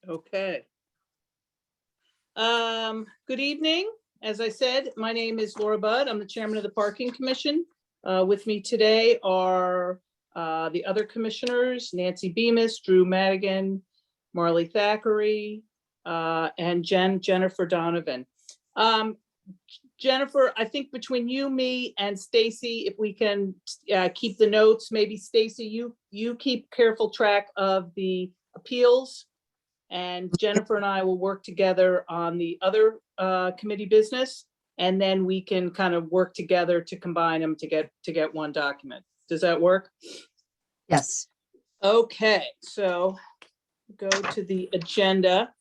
Okay. Good evening. As I said, my name is Laura Budd. I'm the chairman of the Parking Commission. With me today are the other commissioners, Nancy Bemis, Drew Madigan, Marley Thackeray, and Jennifer Donovan. Jennifer, I think between you, me, and Stacy, if we can keep the notes, maybe Stacy, you keep careful track of the appeals, and Jennifer and I will work together on the other committee business, and then we can kind of work together to combine them to get one document. Does that work? Yes. Okay, so go to the agenda.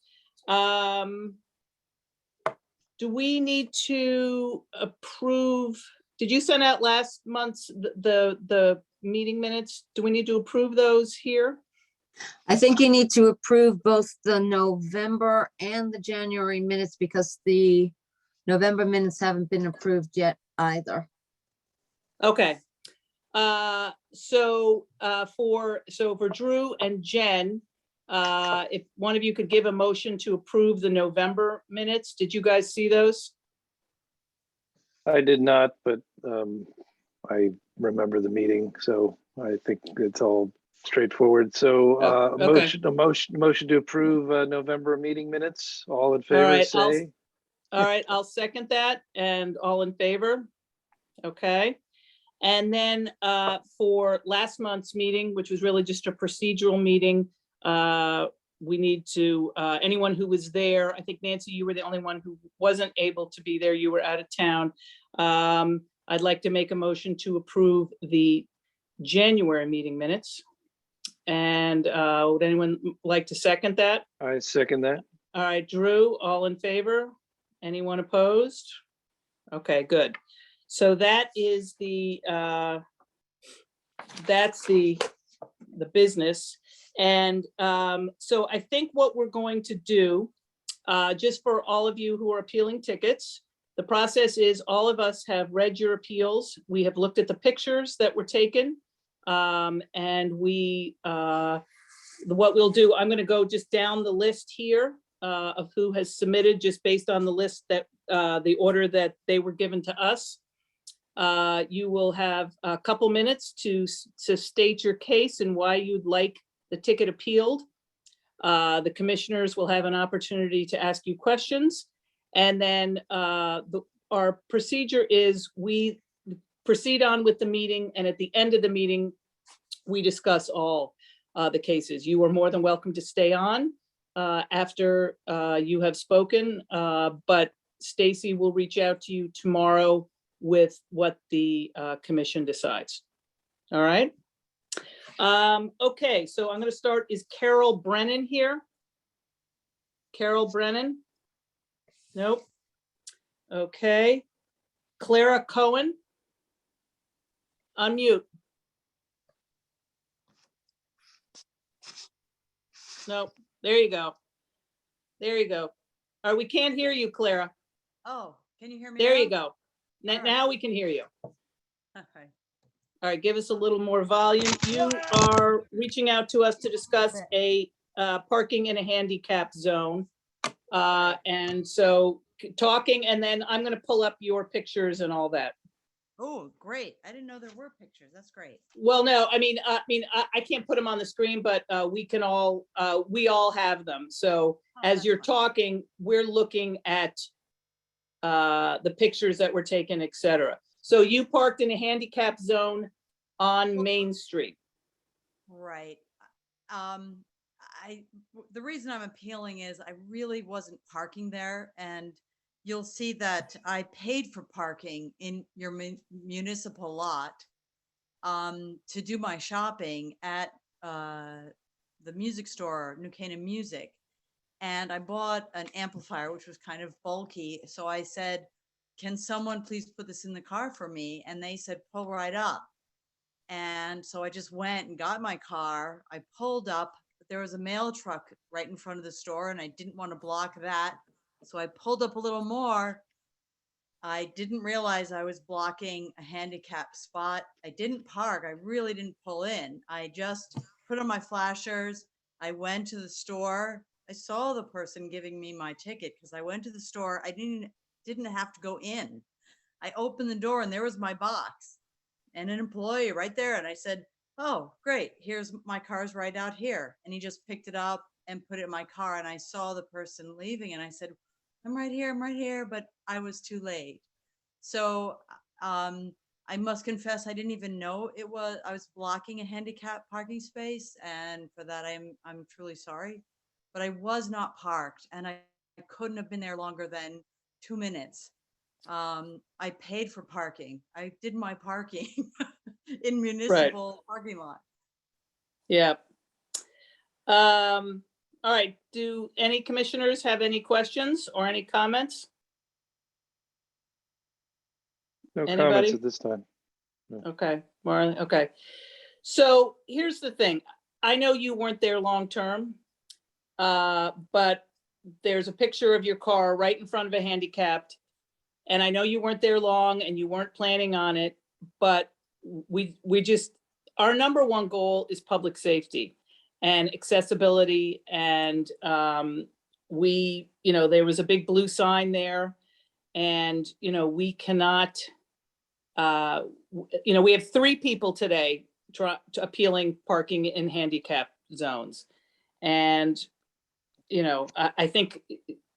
Do we need to approve? Did you send out last month's the meeting minutes? Do we need to approve those here? I think you need to approve both the November and the January minutes because the November minutes haven't been approved yet either. Okay. So for Drew and Jen, if one of you could give a motion to approve the November minutes. Did you guys see those? I did not, but I remember the meeting, so I think it's all straightforward. So Okay. motion to approve November meeting minutes. All in favor, right, say. All right, I'll second that, and all in favor? Okay. And then for last month's meeting, which was really just a procedural meeting, we need to, anyone who was there, I think Nancy, you were the only one who wasn't able to be there. You were out of town. I'd like to make a motion to approve the January meeting minutes. And would anyone like to second that? I second that. All right, Drew, all in favor? Anyone opposed? Okay, good. So that is that's the business. And so I think what we're going to do, just for all of you who are appealing tickets, the process is all of us have read your appeals. We have looked at the pictures that were taken. And what we'll do, I'm going to go just down the list here of who has submitted, just based on the list that the order that they were given to us. You will have a couple minutes to state your case and why you'd like the ticket appealed. The commissioners will have an opportunity to ask you questions. And then our procedure is we proceed on with the meeting, and at the end of the meeting, we discuss all the cases. You are more than welcome to stay on after you have spoken, but Stacy will reach out to you tomorrow with what the commission decides. All right. Okay, so I'm going to start. Is Carol Brennan here? Carol Brennan? Nope. Okay. Clara Cohen? Unmute. Nope. There you go. There you go. All right, we can't hear you, Clara. Oh, can you hear me? There now? you go. right. Now we can hear you. Okay. All right, give us a little more volume. You are reaching out to us to discuss a parking in a handicap zone. And so talking, and then I'm going to pull up your pictures and all that. Oh, great. I didn't know there were pictures. That's great. Well, no, I mean, I can't put them on the screen, but we all have them. So as you're talking, we're looking at the pictures that were taken, et cetera. So you parked in a handicap zone on Main Street. Right. The reason I'm appealing is I really wasn't parking there, and you'll see that I paid for parking in your municipal lot to do my shopping at the music store, New Canaan Music. And I bought an amplifier, which was kind of bulky. So I said, can someone please put this in the car for me? And they said, pull right up. And so I just went and got my car. I pulled up, but there was a mail truck right in front of the store, and I didn't want to block that. So I pulled up a little more. I didn't realize I was blocking a handicap spot. I didn't park. I really didn't pull in. I just put on my flashers. I went to the store. I saw the person giving me my ticket because I went to the store. I didn't have to go in. I opened the door and there was my box and an employee right there. And I said, "Oh, great. Here's my car's right out here." And he just picked it up and put it in my car. And I saw the person leaving and I said, I'm right here. But I was too late. So, I must confess, I didn't even know I was blocking a handicap parking space. And for that, I'm truly sorry, but I was not parked and I couldn't have been there longer than 2 minutes. I paid for parking. I did my parking in municipal parking lot. Yeah. All right. Do any commissioners have any questions or any comments? No Anybody? comments at this time. Okay, Marlon, okay. So here's the thing. I know you weren't there long-term, but there's a picture of your car right in front of a handicapped. And I know you weren't there long and you weren't planning on it, but we just, our number one goal is public safety and accessibility. And there was a big blue sign there and, we cannot, we have 3 people today appealing parking in handicap zones. And, I think,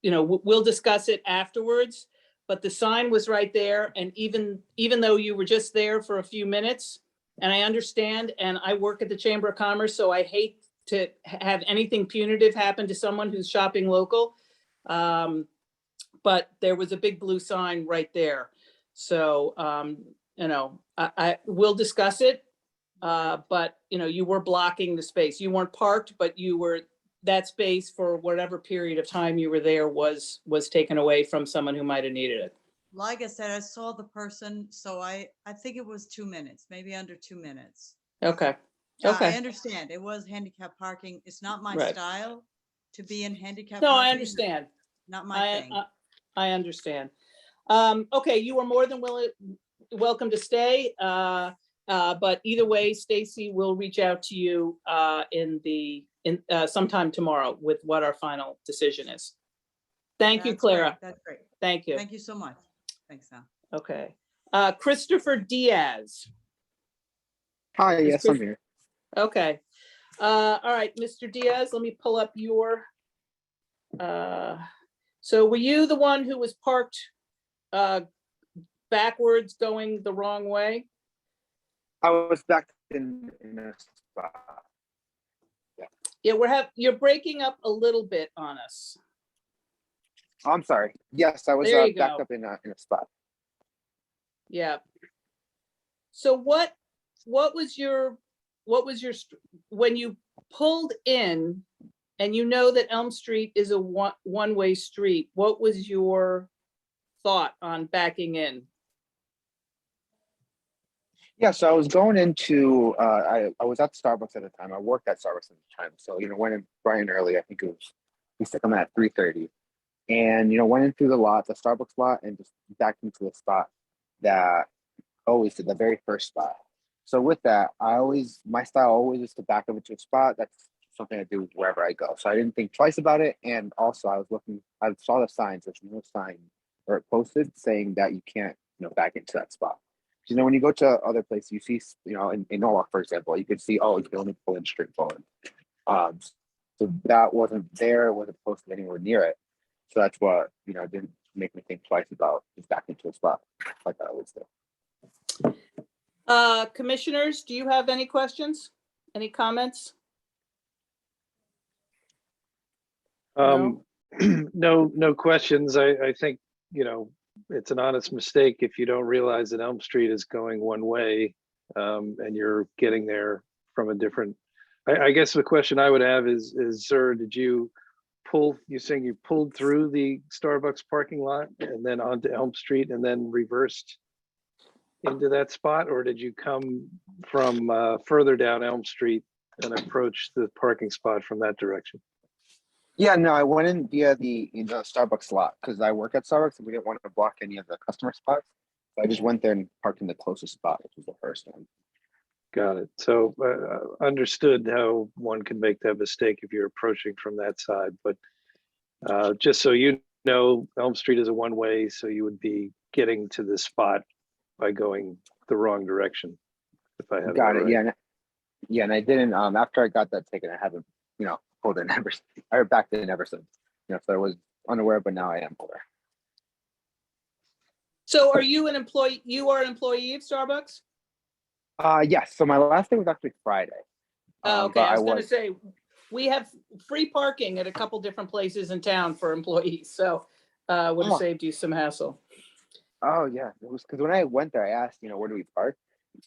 we'll discuss it afterwards, but the sign was right there. And even though you were just there for a few minutes, and I understand, and I work at the Chamber of Commerce, so I hate to have anything punitive happen to someone who's shopping local. But there was a big blue sign right there. So, I will discuss it. But, you were blocking the space. You weren't parked, but that space for whatever period of time you were there was taken away from someone who might have needed it. Like I said, I saw the person, so I think it was 2 minutes, maybe under 2 minutes. Okay. Yeah, I Okay. understand. It was handicap parking. It's not my Right. style to be in handicap No, parking. I understand. Not my thing. I understand. Okay, you are more than welcome to stay. But either way, Stacy will reach out to you sometime tomorrow with what our final decision is. Thank you, That's Clara. great. That's great. Thank you. Thank you so much. Thanks, Sam. Okay. Christopher Diaz. Hi, Is yes, I'm Chris- here. Okay. All right, Mr. Diaz, let me pull up your, so were you the one who was parked backwards going the wrong way? I was back in a spot. Yeah, you're breaking up a little bit on us. Oh, I'm sorry. Yes, I was There you backed go. up in a spot. Yeah. So what was your, when you pulled in and you know that Elm Street is a one-way street, what was your thought on backing in? Yeah, so I was going into I was at Starbucks at the time. I worked at Starbucks at the time. So, went in bright and early. I think we stuck them at 3:30. And went in through the Starbucks lot, and just backed into the spot that always did, the very first spot. So with that, my style always is to back up into a spot. That's something I do wherever I go. So I didn't think twice about it. And also I saw the signs. There's no sign or it posted saying that you can't, back into that spot. When you go to other places, you see, in Norwalk, for example, you could see, oh, you can only pull in straight forward. So that wasn't there, it wasn't posted anywhere near it. So that's what, didn't make me think twice about just back into a spot like I always do. Commissioners, do you have any questions? Any comments? No, no questions. I think, it's an honest mistake if you don't realize that Elm Street is going one way, and you're getting there from a different, I guess the question I would have is, sir, did you saying you pulled through the Starbucks parking lot and then onto Elm Street and then reversed into that spot? Or did you come from further down Elm Street and approach the parking spot from that direction? Yeah, no, I went in via the Starbucks lot because I work at Starbucks and we didn't want to block any of the customer spots. So I just went there and parked in the closest spot, which was the first one. Got it. So understood how one can make that mistake if you're approaching from that side. But just so you know, Elm Street is a one-way, so you would be getting to the spot by going the wrong direction. If I have Got that it. right. Yeah. Yeah. And I didn't, after I got that ticket, I haven't, pulled in ever, or backed in ever since, so I was unaware, but now I am aware. So are you an employee? You are an employee of Starbucks? Yes. So my last day was actually Friday. Oh, okay. But I was gonna say, we have free parking at a couple different places in town for employees, so would have Oh. saved you some hassle. Oh yeah, it was because when I went there, I asked, where do we park?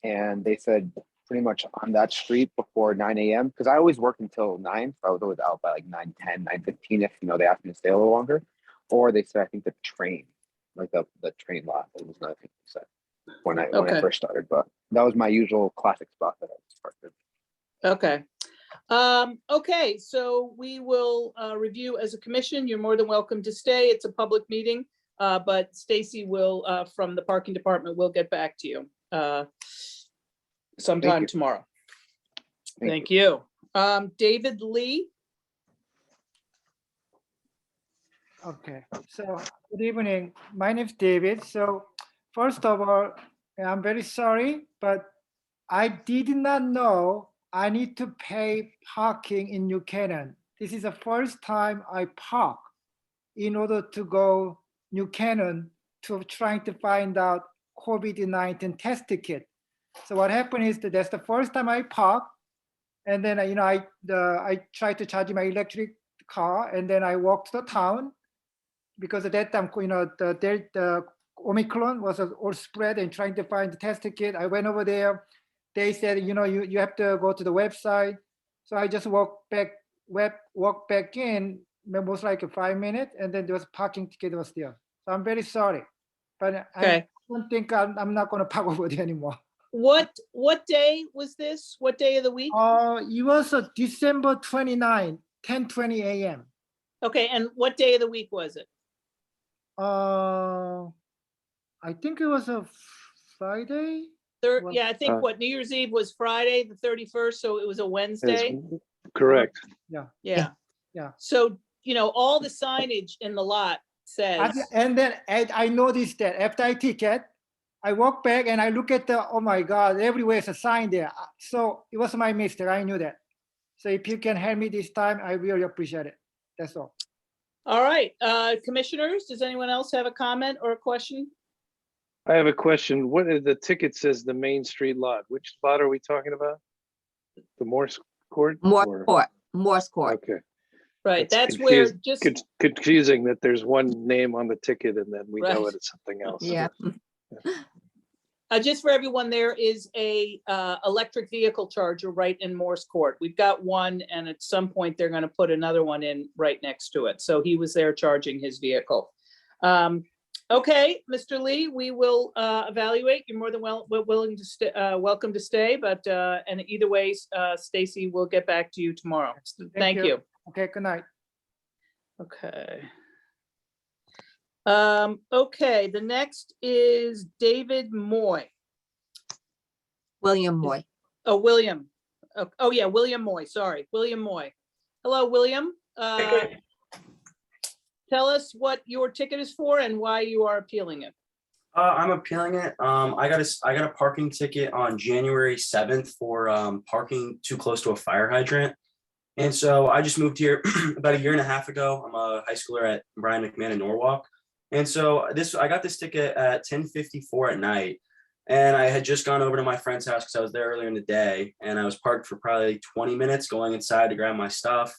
And they said pretty much on that street before 9 a.m. Because I always work until 9, so I was always out by like 9:10, 9:15 if they asked me to stay a little longer. Or they said I think the train, like the train lot. That was another thing they said when I Okay. first started. But that was my usual classic spot that I was parked in. Okay. Okay, so we will review as a commission. You're more than welcome to stay. It's a public meeting, but Stacy will, from the parking department, will get back to you sometime you. tomorrow. Thank Thank you. David Lee. Okay, so good evening. My name is David. So first of all, I'm very sorry, but I did not know I need to pay parking in New Canaan. This is the first time I park in order to go New Canaan to trying to find out COVID-19 test kit. So what happened is that's the first time I park, and then I tried to charge my electric car, and then I walked to the town because at that time the Omicron was all spread and trying to find the test kit. I went over there. They said you have to go to the website. So I just walked back in, almost like 5 minutes, and then there was parking ticket was there. So I'm very sorry, but Okay. I don't think I'm not going to park over there anymore. What day was this? What day of the week? It was December 29, 10:20 a.m. Okay, and what day of the week was it? I think it was a Friday. Well, Yeah, I think New Year's Eve was Friday, the 31st, so it was a That is Wednesday. correct. Yeah. Yeah. Yeah. So, all the signage in the lot says, And then I noticed that after I ticket, I walk back and I look at oh my God, everywhere is a sign there. So it was my mistake. I knew that. So if you can help me this time, I really appreciate it. That's all. all right, commissioners, does anyone else have a comment or a question? I have a question. What is the ticket says the Main Street lot? Which lot are we talking about? The Morse Court? Morse court. Okay. Right, that's where Confusing that there's one name on the ticket and then we know Right. it is something else. Yeah. just for everyone, there is a electric vehicle charger right in Morse Court. We've got one, and at some point they're going to put another one in right next to it. So he was there charging his vehicle. Okay, Mr. Lee, we will evaluate. You're more than willing to stay, welcome to stay, but and either way, Stacy will get back to you tomorrow. Thank you. Okay, good night. Okay. Okay, the next is David Moy. William Moy. Oh, William. Oh, yeah, William Moy, sorry, William Moy. Hello, William. Tell us what your ticket is for and why you are appealing it. I'm appealing it. I got a parking ticket on January 7th for parking too close to a fire hydrant. And so I just moved here about a year and a half ago. I'm a high schooler at Brian McMahon in Norwalk. And so I got this ticket at 10:54 at night. And I had just gone over to my friend's house because I was there earlier in the day. And I was parked for probably 20 minutes going inside to grab my stuff.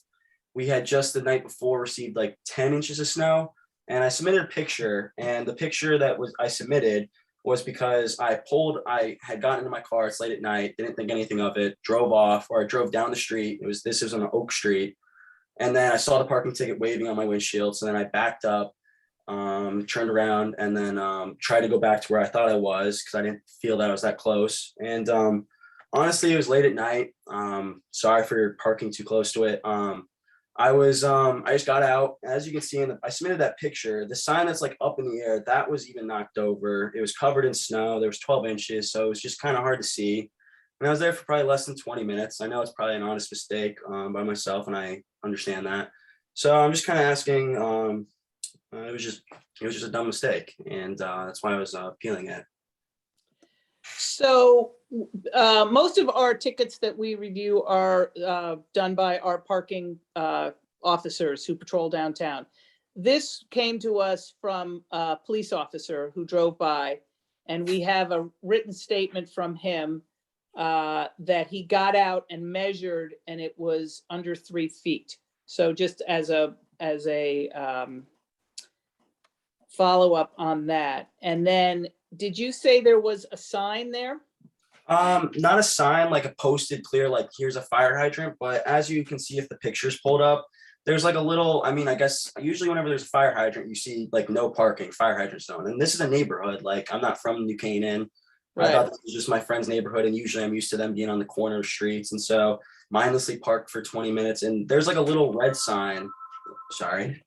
We had just the night before received like 10 inches of snow. And I submitted a picture. And the picture that I submitted was because I had gotten into my car, it's late at night, didn't think anything of it, drove down the street. This was on Oak Street. And then I saw the parking ticket waving on my windshield. So then I backed up, turned around, and then tried to go back to where I thought I was because I didn't feel that I was that close. And honestly, it was late at night. Sorry for parking too close to it. I just got out. As you can see, I submitted that picture. The sign that's like up in the air, that was even knocked over. It was covered in snow. There was 12 inches, so it was just kind of hard to see. And I was there for probably less than 20 minutes. I know it's probably an honest mistake by myself, and I understand that. So I'm just kind of asking. It was just a dumb mistake, and that's why I was appealing it. So most of our tickets that we review are done by our parking officers who patrol downtown. This came to us from a police officer who drove by, and we have a written statement from him that he got out and measured, and it was under 3 feet. So just as a follow-up on that. And then, did you say there was a sign there? Not a sign like a posted clear, like here's a fire hydrant, but as you can see, if the picture's pulled up, there's like a little, I mean, I guess usually whenever there's a fire hydrant, you see like no parking, fire hydrant zone. And this is a neighborhood, like I'm not from New Canaan. I thought this was just my friend's neighborhood, and usually I'm used to them being on the corner of streets. And so mindlessly parked for 20 minutes, and there's like a little red sign. Sorry.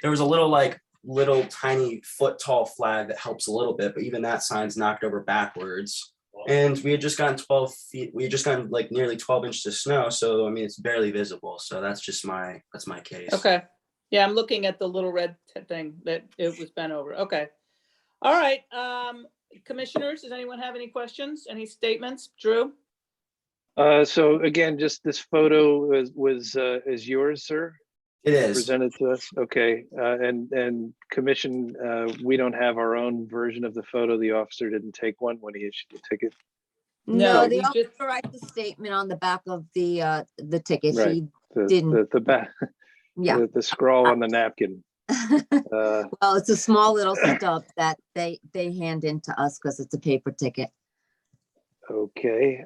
There was a little tiny foot tall flag that helps a little bit, but even that sign's knocked over backwards. And we had just gotten 12 feet. We had just gotten like nearly 12 inches of snow. So, I mean, it's barely visible. So that's my case. Okay. Yeah, I'm looking at the little red thing that it was bent over. Okay. All right. Commissioners, does anyone have any questions, any statements? Drew? So again, just this photo is yours, sir? It is. Presented to us. Okay. And commission, we don't have our own version of the photo. The officer didn't take one when he issued the ticket. No, No, the we just- officer writes the statement on the back of the ticket. Right. She The didn't. the back, Yeah. the scrawl on the napkin. Well, it's a small little stub that they hand in to us because it's a paper ticket. Okay.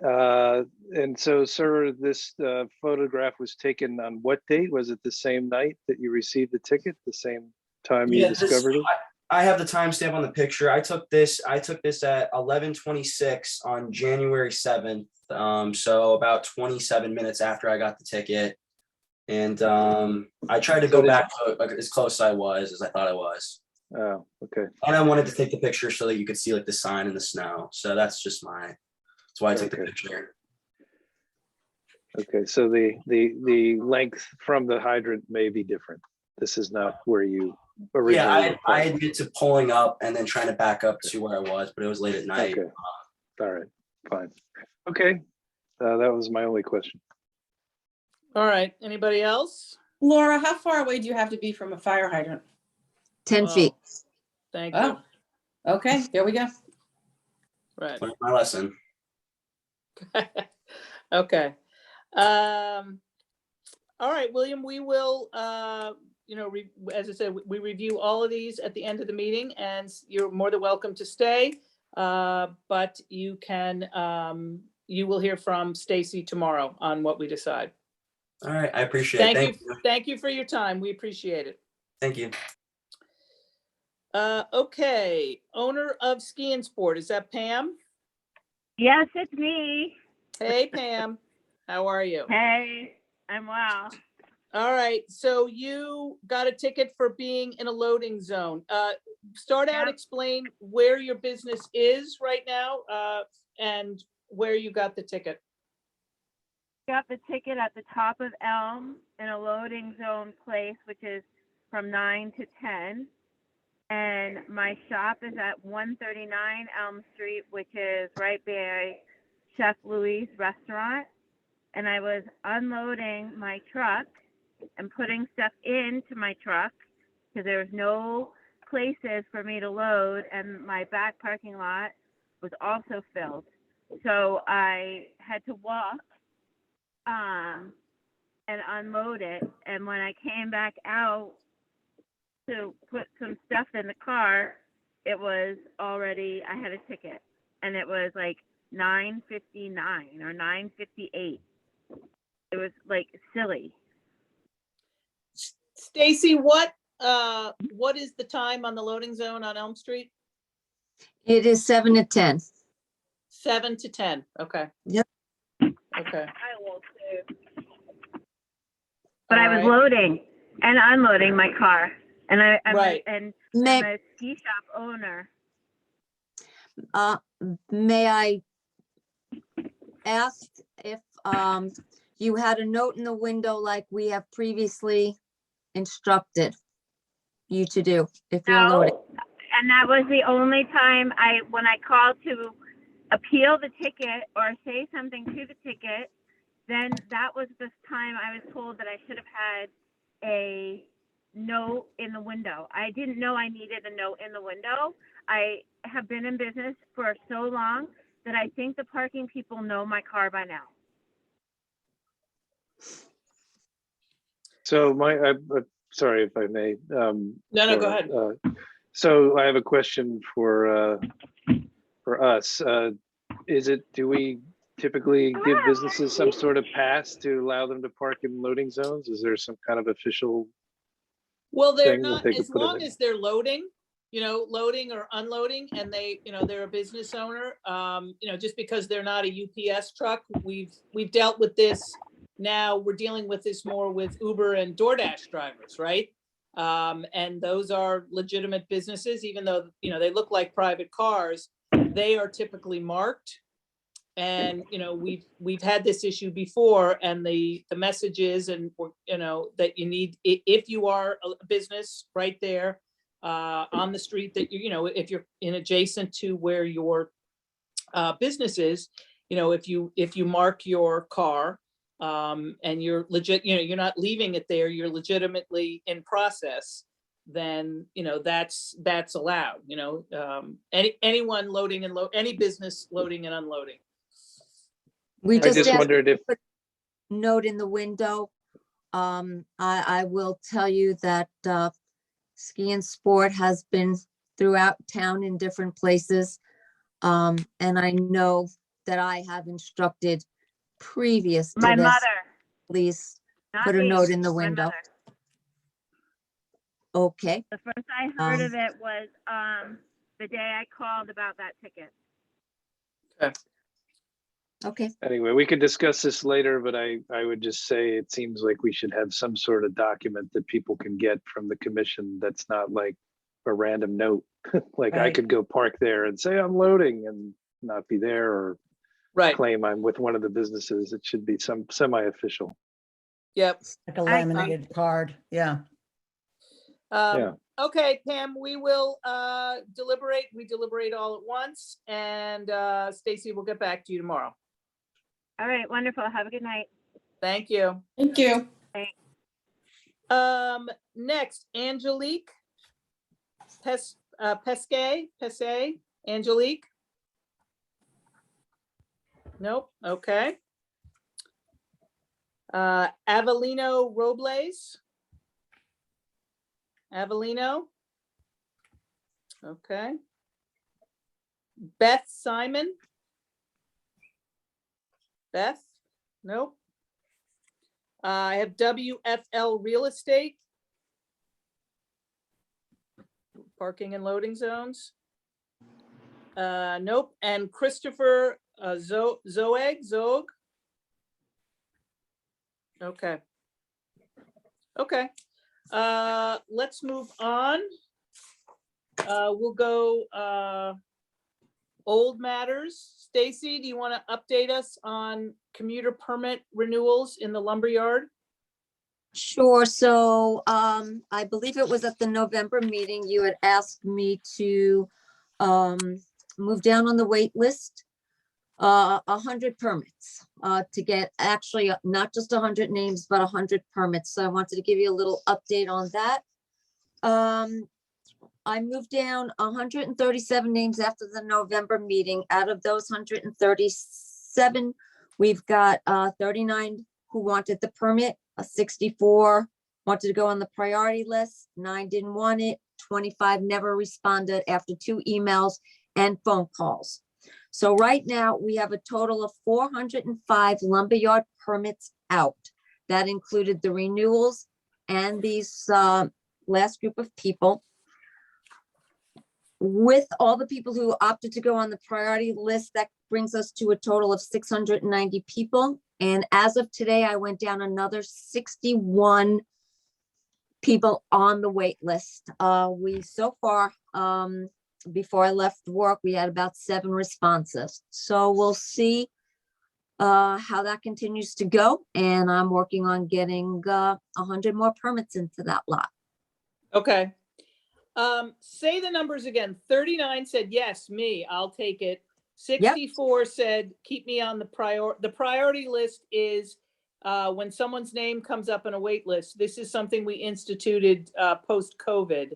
And so, sir, this photograph was taken on what date? Was it the same night that you received the ticket? The same time you discovered it? I have the timestamp on the picture. I took this at 11:26 on January 7th. So about 27 minutes after I got the ticket. And I tried to go back as close as I was, as I thought I was. Oh, okay. And I wanted to take the picture so that you could see like the sign in the snow. So that's why I took the Okay. picture. Okay, so the length from the hydrant may be different. This is not where you originally. Yeah, were I from. admit to pulling up and then trying to back up to where I was, but it was late at night. Okay. All right, fine. Okay, that was my only question. All right. Anybody else? Laura, how far away do you have to be from a fire hydrant? 10 feet. Thank you. Oh, okay, here we go. Right. Learned my lesson. Okay. All right, William, we will, as I said, we review all of these at the end of the meeting, and you're more than welcome to stay. But you will hear from Stacy tomorrow on what we decide. All right, I appreciate it. Thank you. Thank you for your time. We appreciate it. Thank you. Okay, owner of Ski and Sport, is that Pam? Yes, it's me. Hey, Pam, how are you? Hey, I'm well. All right, so you got a ticket for being in a loading zone. Start out, Yep. explain where your business is right now, and where you got the ticket. Got the ticket at the top of Elm in a loading zone place, which is from 9 to 10. And my shop is at 139 Elm Street, which is right by Chef Louis' restaurant. And I was unloading my truck and putting stuff into my truck because there was no places for me to load, and my back parking lot was also filled. So I had to walk and unload it. And when I came back out to put some stuff in the car, it was already, I had a ticket, and it was like 9:59 or 9:58. It was like silly. Stacy, what is the time on the loading zone on Elm Street? It is 7 to 10. 7 to 10, okay. Yep. Okay. I will too. But I was All right. loading and unloading my car, and I'm Right. I'm May, a ski shop owner. may I asked if you had a note in the window like we have previously instructed you to do if you're loading. No, and that was the only time when I called to appeal the ticket or say something to the ticket, then that was the time I was told that I should have had a note in the window. I didn't know I needed a note in the window. I have been in business for so long that I think the parking people know my car by now. So sorry if I may. No, go ahead. So I have a question for us. Do we typically give businesses some sort of pass to allow them to park in loading zones? Is there some kind of official? Well, they're thing that not, they could as put in long there? as they're loading, loading or unloading, and they're a business owner, just because they're not a UPS truck, we've dealt with this. Now we're dealing with this more with Uber and DoorDash drivers, right? And those are legitimate businesses, even though, they look like private cars, they are typically marked. And, we've had this issue before, and the message is, and, that you need, if you are a business right there on the street that if you're in adjacent to where your business is, if you mark your car and you're legit, you're not leaving it there, you're legitimately in process, then, that's allowed, anyone loading and any business loading and unloading. We I just just asked wondered if, note in the window. I will tell you that Ski and Sport has been throughout town in different places. And I know that I have instructed previous to My this, mother, please not put a me, note in the my window. mother. Okay, The first I heard of it was the day I called about that ticket. okay. anyway, we could discuss this later, but I would just say it seems like we should have some sort of document that people can get from the commission that's not like a random note. Like I Right. could go park there and say I'm loading and not be there, or Right. claim I'm with one of the businesses. It should be some semi-official. Yep. Like a laminated card, yeah. Yeah. Okay, Pam, we will deliberate. We deliberate all at once, and Stacy will get back to you tomorrow. All right, wonderful. Have a good night. Thank you. Thank you. Next, Angelique Pesce, Angelique. Nope. Okay. Avelino Robles. Avelino. Okay. Beth Simon. Beth. Nope. I have WFL Real Estate. Parking and loading zones. Nope. And Christopher Zoeg. Okay. Okay. Let's move on. We'll go old matters. Stacy, do you want to update us on commuter permit renewals in the lumberyard? Sure. So I believe it was at the November meeting, you had asked me to move down on the wait list 100 permits to get actually not just 100 names, but 100 permits. So I wanted to give you a little update on that. I moved down 137 names after the November meeting. Out of those 137, we've got 39 who wanted the permit, 64 wanted to go on the priority list, 9 didn't want it, 25 never responded after 2 emails and phone calls. So right now we have a total of 405 lumberyard permits out. That included the renewals and these last group of people. With all the people who opted to go on the priority list, that brings us to a total of 690 people. And as of today, I went down another 61 people on the wait list. We so far, before I left work, we had about 7 responses. So we'll see how that continues to go. And I'm working on getting 100 more permits into that lot. Okay. Say the numbers again. 39 said, yes, me, I'll take it. 64 said, keep me on the priority list is when someone's name comes up on a wait list. This is something we instituted post-COVID.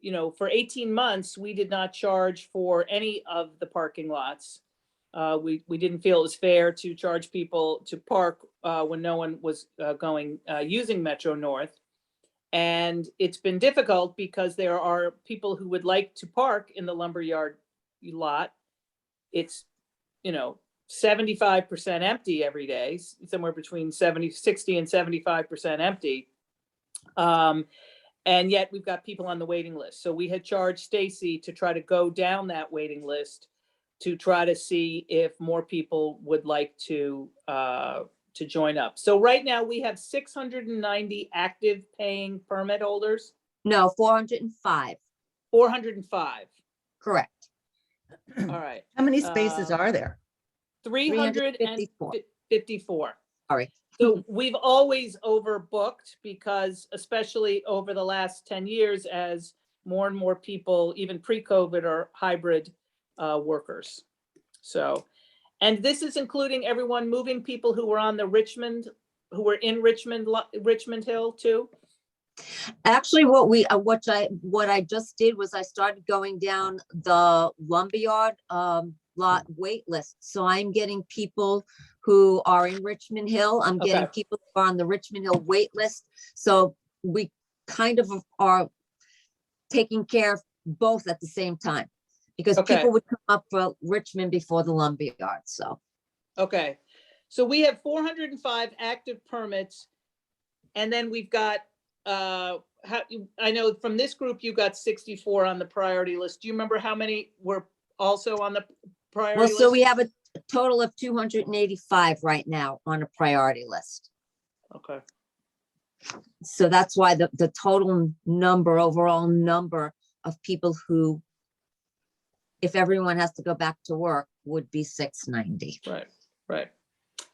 You know, for 18 months, we did not charge for any of the parking lots. We didn't feel it was fair to charge people to park when no one was using Metro North. And it's been difficult because there are people who would like to park in the lumberyard lot. It's, you know, 75% empty every day, somewhere between 60 and 75% empty. And yet we've got people on the waiting list. So we had charged Stacy to try to go down that waiting list to try to see if more people would like to join up. So right now we have 690 active paying permit holders. No, 405. 405. Correct. All right. How many spaces are there? 354. Sorry. So we've always overbooked because especially over the last 10 years, as more and more people, even pre-COVID, are hybrid workers. So, and this is including everyone moving people who were on the who were in Richmond Hill too. Actually, what I just did was I started going down the lumberyard lot wait list. So I'm getting people who are in Richmond Hill. I'm getting people who are on the Richmond Hill wait list. So we kind of are taking care of both at the same time because people would come up for Richmond before the lumberyard. So. Okay. So we have 405 active permits. And then we've got, I know from this group, you got 64 on the priority list. Do you remember how many were also on the priority list? Well, so we have a total of 285 right now on a priority list. Okay. So that's why the total overall number of people who, if everyone has to go back to work, would be 690. Right.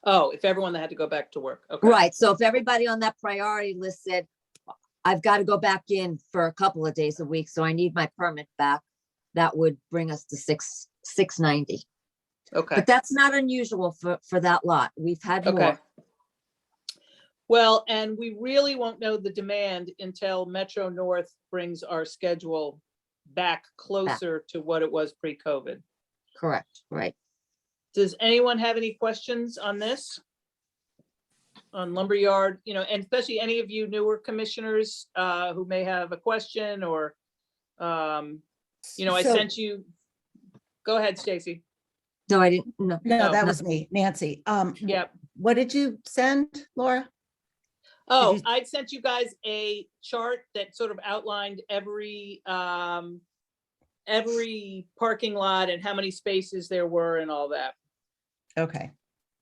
Oh, if everyone had to go back to work. Okay. Right. So if everybody on that priority list said, I've got to go back in for a couple of days a week, so I need my permit back, that would bring us to 690. Okay. But that's not unusual for that lot. We've had more. Well, and we really won't know the demand until Metro North brings our schedule back closer to what it was pre-COVID. Correct. Right. Does anyone have any questions on this? On lumberyard, you know, and especially any of you newer commissioners who may have a question or, you know, I sent you. Go ahead, Stacy. No, I didn't. No, that was me, Nancy. Yeah. What did you send, Laura? Oh, I sent you guys a chart that sort of outlined every parking lot and how many spaces there were and all that. Okay.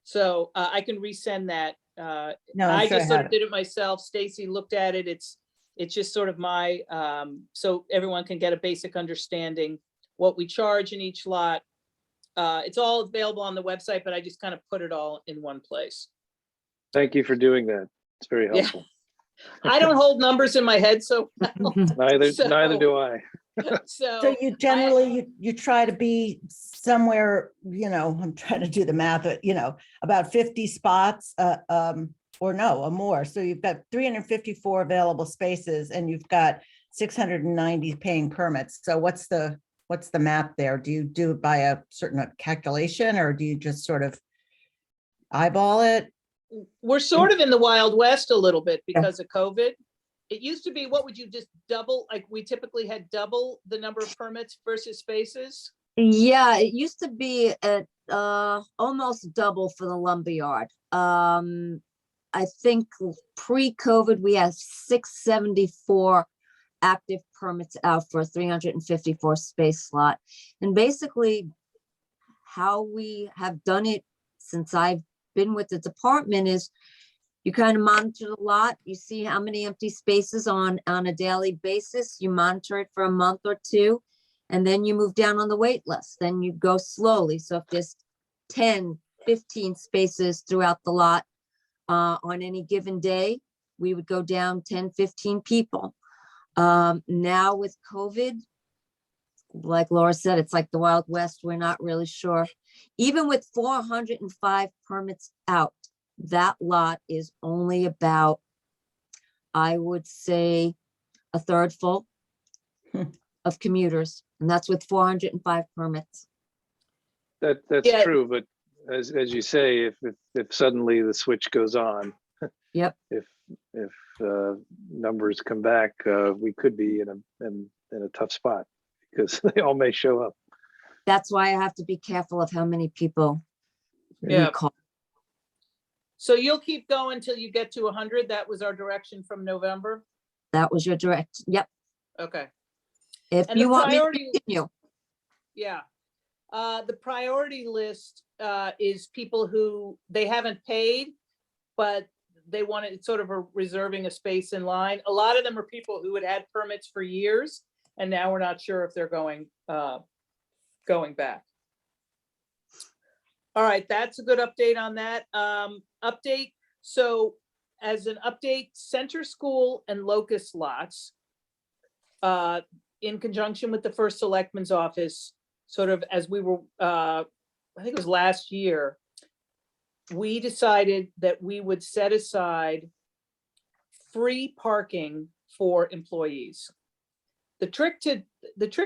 So I can resend that. No, I just sort of did it myself. Stacy looked at it. It's just sort of my, so everyone can get a basic understanding what we charge in each lot. It's all available on the website, but I just kind of put it all in one place. Thank you for doing that. It's very helpful. Yeah. I don't hold numbers in my head, so well. Neither do I. So you generally, you try to be somewhere, you know, I'm trying to do the math, you know, about 50 spots, or no, or more. So you've got 354 available spaces and you've got 690 paying permits. So what's the math there? Do you do it by a certain calculation or do you just sort of eyeball it? We're sort of in the Wild West a little bit because of COVID. It used to be, what would you just double? Like we typically had double the number of permits versus spaces. Yeah, it used to be at almost double for the lumberyard. I think pre-COVID we had 674 active permits out for a 354 space slot. And basically how we have done it since I've been with the department is you kind of monitor the lot, you see how many empty spaces on a daily basis, you monitor it for a month or two, and then you move down on the wait list. Then you go slowly. So if there's 10, 15 spaces throughout the lot. On any given day, we would go down 10, 15 people. Now with COVID, like Laura said, it's like the Wild West. We're not really sure. Even with 405 permits out, that lot is only about, I would say, a third full of commuters, and that's with 405 permits. That's Yeah. true, but as you say, if suddenly the switch goes on, Yep. if numbers come back, we could be in a tough spot because they all may show up. That's why I have to be careful of how many people we Yeah. call. So you'll keep going till you get to 100. That was our direction from November. That was your direct, yep. Okay. If And you the want me to priority, continue, yeah. The priority list is people who they haven't paid, but they wanted, it's sort of a reserving a space in line. A lot of them are people who had permits for years, and now we're not sure if they're going back. All right, that's a good update on that. Update, so as an update, Center School and Locus lots, in conjunction with the First Selectman's office, sort of as we were, I think it was last year, we decided that we would set aside free parking for employees. The trick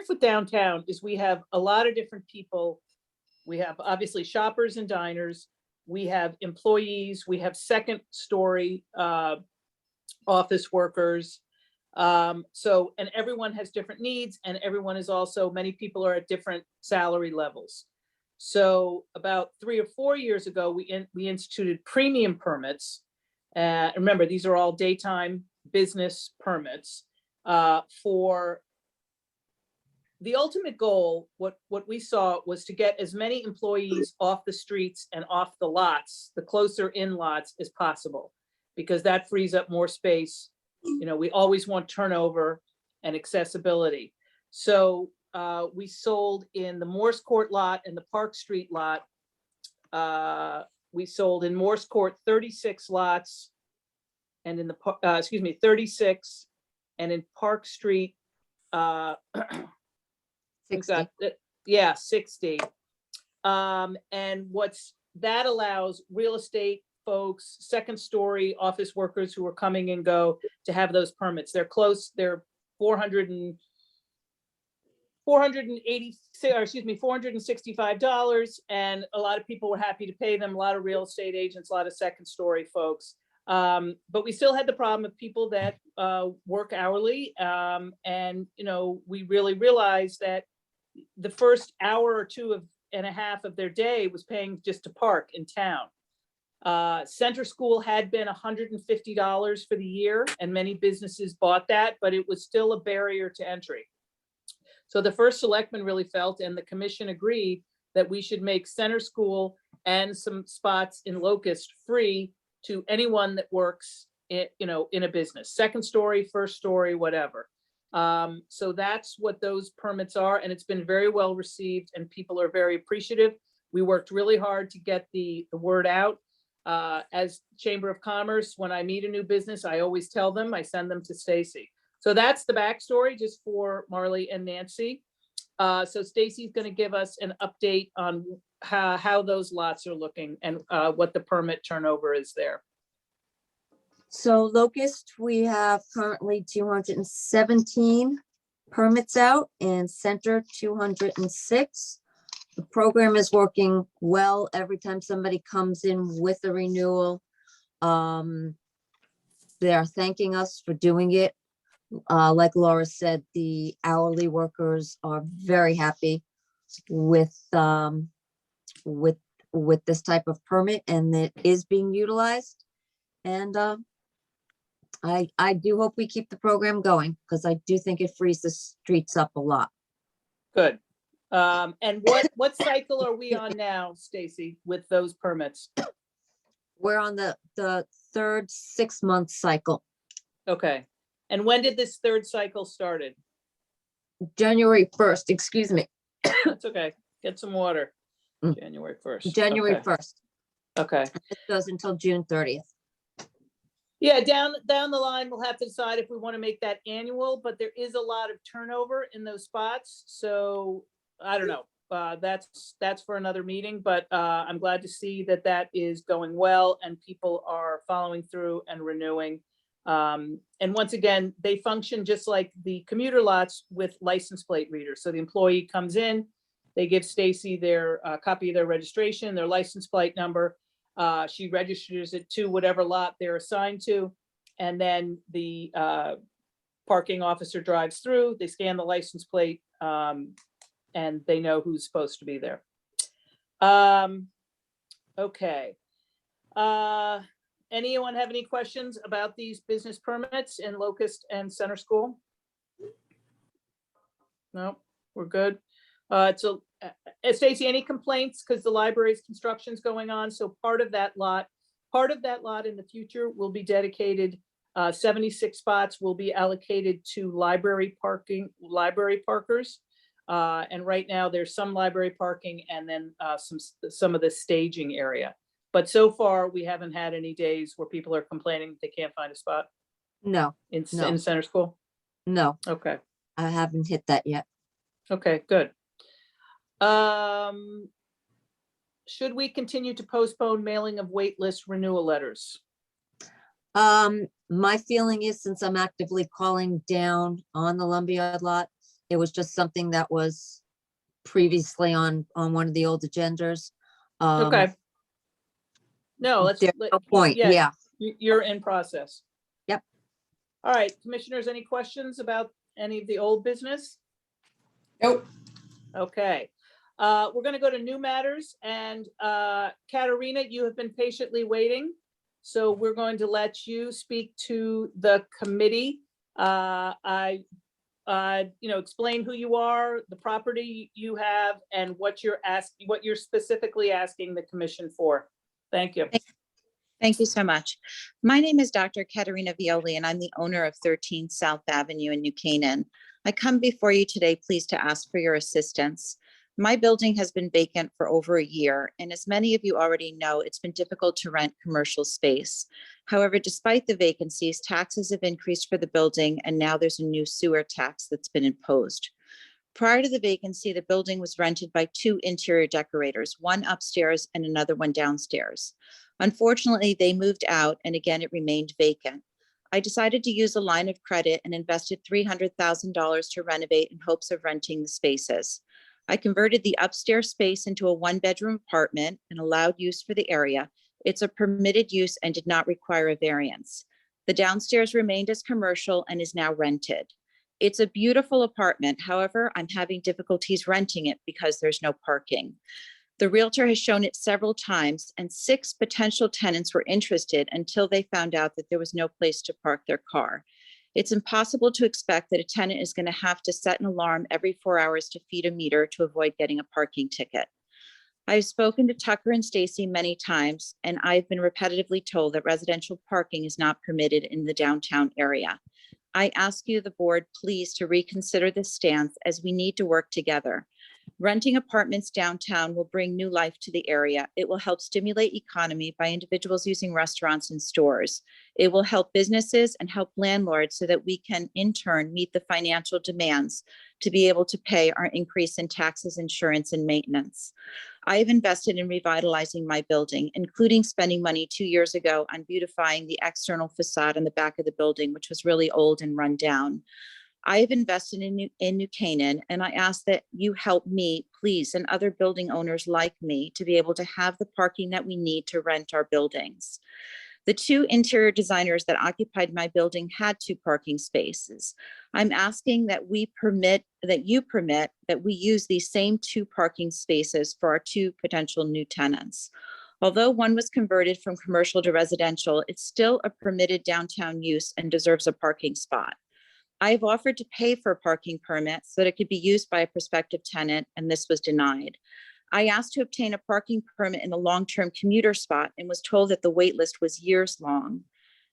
with downtown is we have a lot of different people. We have obviously shoppers and diners. We have employees. We have second story office workers. So, and everyone has different needs, and everyone is also, many people are at different salary levels. So about 3 or 4 years ago, we instituted premium permits. Remember, these are all daytime business permits for the ultimate goal. What we saw was to get as many employees off the streets and off the lots, the closer in lots as possible, because that frees up more space. You know, we always want turnover and accessibility. So we sold in the Morse Court lot and the Park Street lot. We sold in Morse Court 36 lots, and in the 36, and in Park Street, we've 60. got, yeah, 60. And what's that allows real estate folks, second story office workers who are coming and go to have those permits. They're close, they're $465, and a lot of people were happy to pay them, a lot of real estate agents, a lot of second story folks. But we still had the problem of people that work hourly. And, you know, we really realized that the first hour or two and a half of their day was paying just to park in town. Center School had been $150 for the year, and many businesses bought that, but it was still a barrier to entry. So the First Selectman really felt, and the commission agreed, that we should make Center School and some spots in Locust free to anyone that works in, you know, in a business, second story, first story, whatever. So that's what those permits are, and it's been very well received, and people are very appreciative. We worked really hard to get the word out. As Chamber of Commerce, when I meet a new business, I always tell them, I send them to Stacy. So that's the backstory, just for Marley and Nancy. So Stacy's going to give us an update on how those lots are looking and what the permit turnover is there. So Locust, we have currently 217 permits out, and Center 206. The program is working well. Every time somebody comes in with a renewal, they are thanking us for doing it. Like Laura said, the hourly workers are very happy with this type of permit, and it is being utilized. And I do hope we keep the program going, because I do think it frees the streets up a lot. Good. And what cycle are we on now, Stacy, with those permits? We're on the third 6-month cycle. Okay. And when did this third cycle started? January 1st, excuse me. That's okay. Get some water. January 1st. January Okay. 1st. Okay. It goes until June 30th. Yeah, down the line, we'll have to decide if we want to make that annual, but there is a lot of turnover in those spots. So I don't know. That's for another meeting, but I'm glad to see that that is going well and people are following through and renewing. And once again, they function just like the commuter lots with license plate readers. So the employee comes in, they give Stacy their copy of their registration, their license plate number. She registers it to whatever lot they're assigned to. And then the parking officer drives through, they scan the license plate, and they know who's supposed to be there. Okay. Anyone have any questions about these business permits in Locust and Center School? No, we're good. Stacy, any complaints? Because the library's construction's going on. So part of that lot in the future will be dedicated, 76 spots will be allocated to library parkers. And right now there's some library parking and then some of the staging area. But so far we haven't had any days where people are complaining they can't find a spot No, in No. Center School. no, Okay. I haven't hit that yet. Okay, good. Should we continue to postpone mailing of wait list renewal letters? My feeling is, since I'm actively calling down on the lumberyard lot, it was just something that was previously on one of the old agendas. Okay. No, let's. There's no point, yeah. You're in process. Yep. All right, commissioners, any questions about any of the old business? Nope. Okay. We're going to go to new matters, and Katerina, you have been patiently waiting. So we're going to let you speak to the committee. Explain who you are, the property you have, and what you're specifically asking the commission for. Thank you. Thank you so much. My name is Dr. Katerina Violi, and I'm the owner of 13 South Avenue in New Canaan. I come before you today pleased to ask for your assistance. My building has been vacant for over a year, and as many of you already know, it's been difficult to rent commercial space. However, despite the vacancies, taxes have increased for the building, and now there's a new sewer tax that's been imposed. Prior to the vacancy, the building was rented by 2 interior decorators, one upstairs and another one downstairs. Unfortunately, they moved out, and again, it remained vacant. I decided to use a line of credit and invested $300,000 to renovate in hopes of renting the spaces. I converted the upstairs space into a 1-bedroom apartment and allowed use for the area. It's a permitted use and did not require a variance. The downstairs remained as commercial and is now rented. It's a beautiful apartment. However, I'm having difficulties renting it because there's no parking. The realtor has shown it several times, and 6 potential tenants were interested until they found out that there was no place to park their car. It's impossible to expect that a tenant is going to have to set an alarm every 4 hours to feed a meter to avoid getting a parking ticket. I've spoken to Tucker and Stacy many times, and I've been repetitively told that residential parking is not permitted in the downtown area. I ask you, the board, please to reconsider this stance, as we need to work together. Renting apartments downtown will bring new life to the area. It will help stimulate economy by individuals using restaurants and stores. It will help businesses and help landlords so that we can in turn meet the financial demands to be able to pay our increase in taxes, insurance, and maintenance. I have invested in revitalizing my building, including spending money 2 years ago on beautifying the external facade on the back of the building, which was really old and run down. I have invested in New Canaan, and I ask that you help me, please, and other building owners like me to be able to have the parking that we need to rent our buildings. The 2 interior designers that occupied my building had 2 parking spaces. I'm asking that you permit that we use these same 2 parking spaces for our 2 potential new tenants. Although one was converted from commercial to residential, it's still a permitted downtown use and deserves a parking spot. I have offered to pay for a parking permit so that it could be used by a prospective tenant, and this was denied. I asked to obtain a parking permit in a long-term commuter spot and was told that the wait list was years long.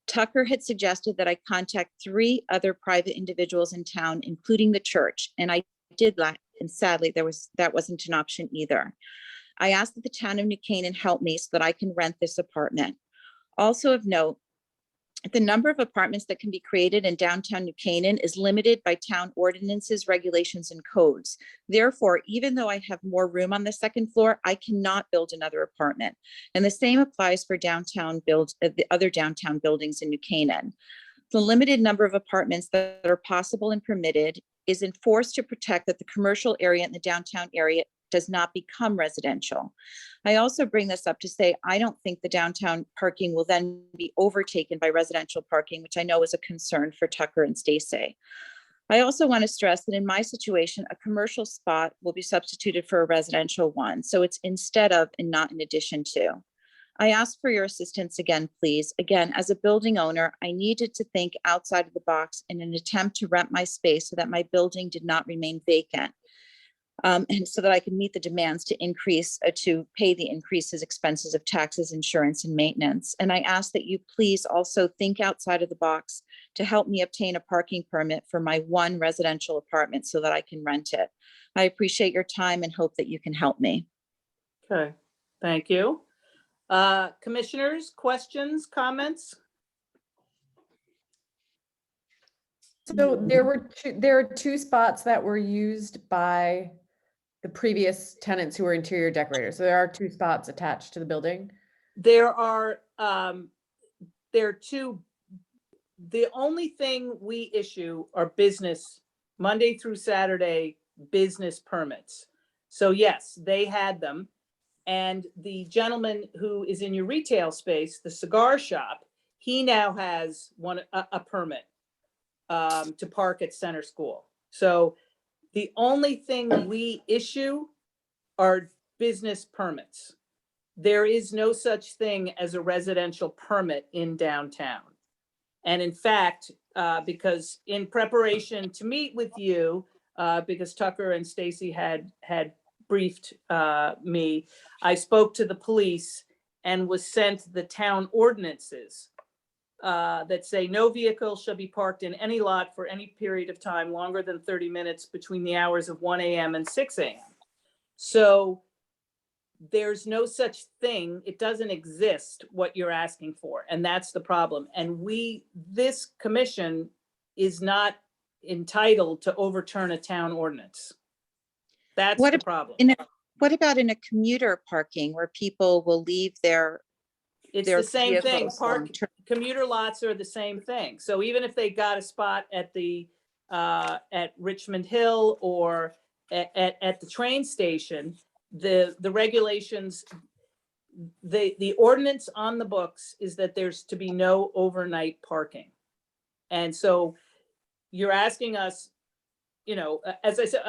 Tucker had suggested that I contact 3 other private individuals in town, including the church, and I did that, and sadly that wasn't an option either. I ask that the town of New Canaan help me so that I can rent this apartment. Also of note, the number of apartments that can be created in downtown New Canaan is limited by town ordinances, regulations, and codes. Therefore, even though I have more room on the second floor, I cannot build another apartment. And the same applies for the other downtown buildings in New Canaan. The limited number of apartments that are possible and permitted is enforced to protect that the commercial area in the downtown area does not become residential. I also bring this up to say, I don't think the downtown parking will then be overtaken by residential parking, which I know is a concern for Tucker and Stacy. I also want to stress that in my situation, a commercial spot will be substituted for a residential one. So it's instead of and not in addition to. I ask for your assistance again, please. Again, as a building owner, I needed to think outside of the box in an attempt to rent my space so that my building did not remain vacant. And so that I can meet the demands to pay the increases expenses of taxes, insurance, and maintenance. And I ask that you please also think outside of the box to help me obtain a parking permit for my one residential apartment so that I can rent it. I appreciate your time and hope that you can help me. Okay, thank you. Commissioners, questions, comments? So there are two spots that were used by the previous tenants who were interior decorators. So there are two spots attached to the building. There are two. The only thing we issue are business, Monday through Saturday business permits. So yes, they had them. And the gentleman who is in your retail space, the cigar shop, he now has a permit to park at Center School. So the only thing we issue are business permits. There is no such thing as a residential permit in downtown. And in fact, because in preparation to meet with you, because Tucker and Stacy had briefed me, I spoke to the police and was sent the town ordinances that say no vehicle shall be parked in any lot for any period of time longer than 30 minutes between the hours of 1 a.m. and 6 a.m. So there's no such thing. It doesn't exist what you're asking for. And that's the problem. And this commission is not entitled to overturn a town ordinance. That's the problem. What about in a commuter parking where people will leave It's the same thing. vehicles Commuter lots are the same thing. So even if they got a spot at at Richmond Hill or at the train station, the regulations, the ordinance on the books is that there's to be no overnight parking. And so you're asking us, as I said,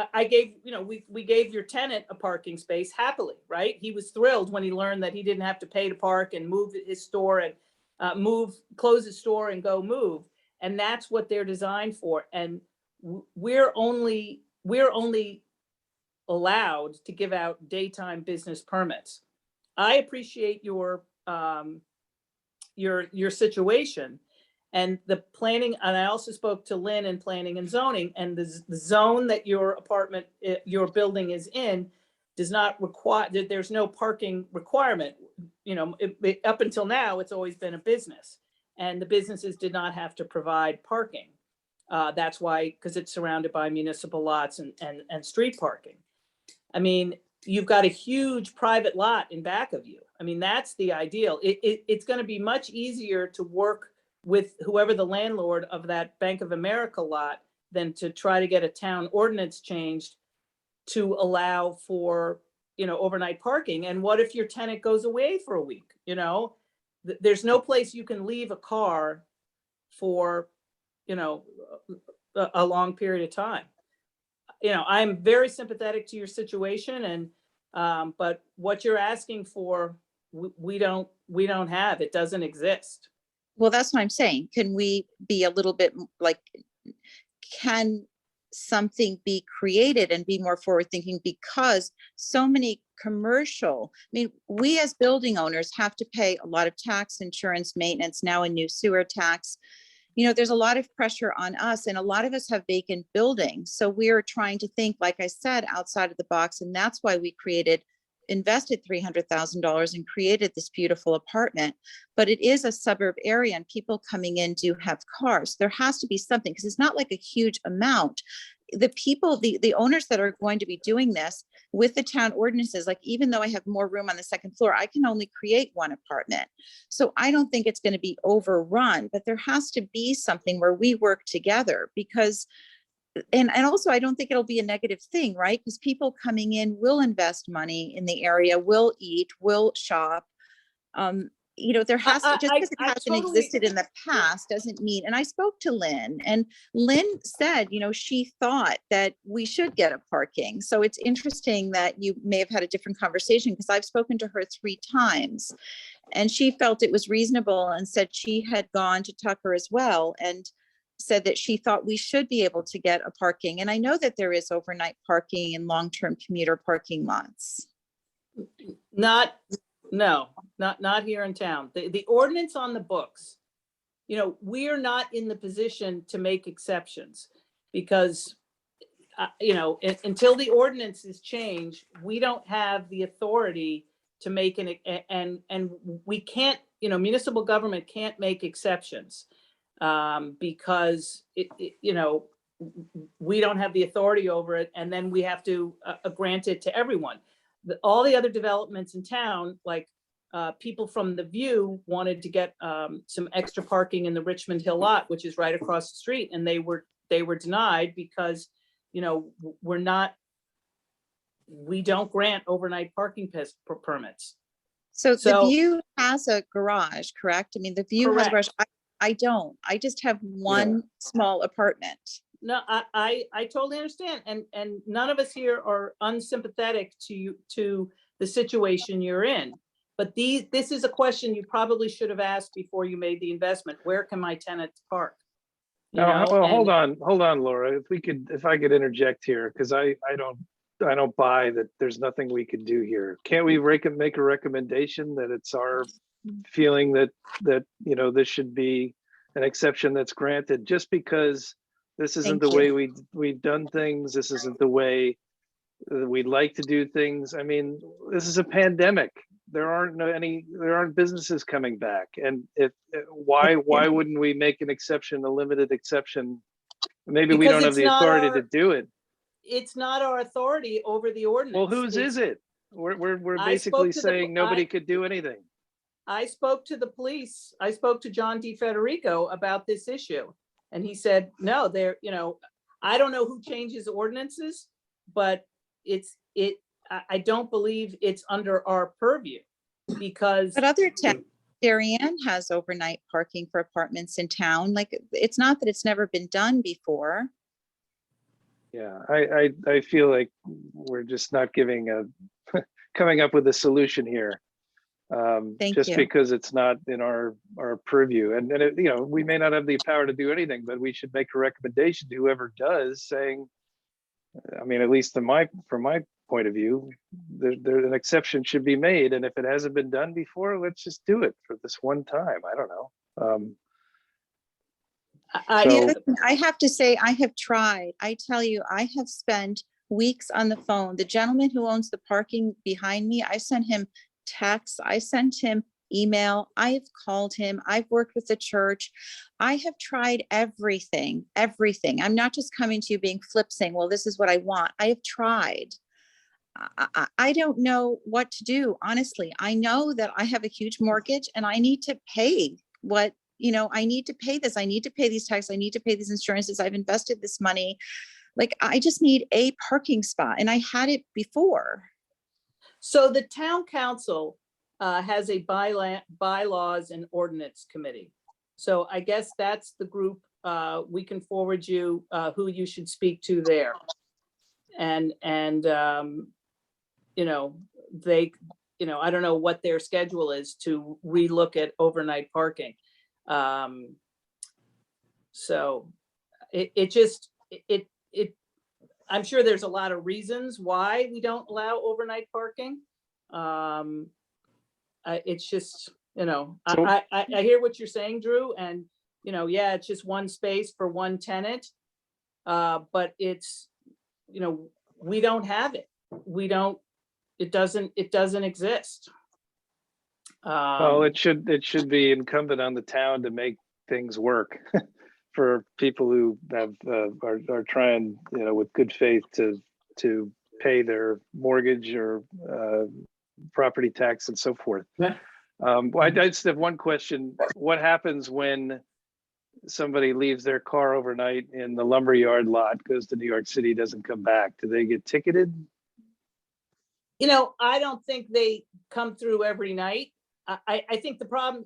we gave your tenant a parking space happily, right? He was thrilled when he learned that he didn't have to pay to park and move his store and close his store and go move. And that's what they're designed for. And we're only allowed to give out daytime business permits. I appreciate your situation. And the planning, and I also spoke to Lynn in planning and zoning, and the zone that your building is in does not require, there's no parking requirement. Up until now, it's always been a business, and the businesses did not have to provide parking. That's why, because it's surrounded by municipal lots and street parking. I mean, you've got a huge private lot in back of you. I mean, that's the ideal. It's going to be much easier to work with whoever the landlord of that Bank of America lot than to try to get a town ordinance changed to allow for, overnight parking. And what if your tenant goes away for a week? There's no place you can leave a car for, a long period of time. I'm very sympathetic to your situation, and but what you're asking for, we don't have. It doesn't exist. Well, that's what I'm saying. Can we be a little bit can something be created and be more forward thinking? Because so many we as building owners have to pay a lot of tax, insurance, maintenance, now a new sewer tax. There's a lot of pressure on us, and a lot of us have vacant buildings. So we're trying to think, like I said, outside of the box. And that's why we created invested $300,000 and created this beautiful apartment, but it is a suburb area and people coming in do have cars. There has to be something, because it's not like a huge amount. The people, the owners that are going to be doing this with the town ordinances, like even though I have more room on the second floor, I can only create one apartment. So I don't think it's going to be overrun, but there has to be something where we work together, because and also I don't think it'll be a negative thing, right? Because people coming in will invest money in the area, will eat, will shop. You know, there has to, just because it hasn't existed in the past doesn't mean, and I spoke to Lynn, and Lynn said, you know, she thought that we should get a parking. So it's interesting that you may have had a different conversation, because I've spoken to her 3 times and she felt it was reasonable and said she had gone to Tucker as well and said that she thought we should be able to get a parking. And I know that there is overnight parking and long-term commuter parking lots. Not here in town. The ordinance on the books, you know, we are not in the position to make exceptions, because, you know, until the ordinance is changed, we don't have the authority to make and we can't, you know, municipal government can't make exceptions, because you know, we don't have the authority over it, and then we have to grant it to everyone. All the other developments in town, like people from the View wanted to get some extra parking in the Richmond Hill lot, which is right across the street, and they were denied because, you know, we don't grant overnight parking permits. So the View has a garage, correct? I mean, the View has a garage. I don't. I just have one small apartment. No, I totally understand, and none of us here are unsympathetic to the situation you're in. But this is a question you probably should have asked before you made the investment. Where can my tenants park? Well, hold on, Laura. If I could interject here, because I don't buy that there's nothing we could do here. Can't we make a recommendation that it's our feeling that you know, this should be an exception that's granted, just because this isn't the way we've done things. This isn't the way we'd like to do things. I mean, this is a pandemic. There aren't businesses coming back, and why wouldn't we make an exception, a limited exception? Maybe we don't have the authority to do it. It's not our authority over the ordinance. Well, whose is it? We're basically saying nobody could do anything. I spoke to the police. I spoke to John DeFederico about this issue, and he said, no, you know, I don't know who changes ordinances, but I don't believe it's under our purview, because. But other towns, Darien has overnight parking for apartments in town. Like, it's not that it's never been done before. Yeah, I feel like we're just not coming up with a solution here. Just because it's not in our purview, and you know, we may not have the power to do anything, but we should make a recommendation to whoever does, saying, I mean, at least from my point of view, an exception should be made, and if it hasn't been done before, let's just do it for this one time. I don't know. I have to say, I have tried. I tell you, I have spent weeks on the phone. The gentleman who owns the parking behind me, I sent him texts, I sent him email, I've called him, I've worked with the church. I have tried everything. I'm not just coming to you being flip saying, well, this is what I want. I have tried. I don't know what to do. Honestly, I know that I have a huge mortgage and I need to pay what, you know, I need to pay this. I need to pay these taxes. I need to pay these insurances. I've invested this money. Like, I just need a parking spot, and I had it before. So the town council has a bylaws and ordinance committee. So I guess that's the group. We can forward you who you should speak to there. And you know, I don't know what their schedule is to relook at overnight parking. So I'm sure there's a lot of reasons why we don't allow overnight parking. It's just, you know, I hear what you're saying, Drew, and, you know, yeah, it's just one space for one tenant. But it's, you know, we don't have it. We don't, it doesn't exist. Well, it should be incumbent on the town to make things work for people who have are trying, with good faith to pay their mortgage or property tax and so forth. Yeah. Well, I just have one question. What happens when somebody leaves their car overnight in the lumberyard lot, goes to New York City, doesn't come back? Do they get ticketed? I don't think they come through every night. I think the problem,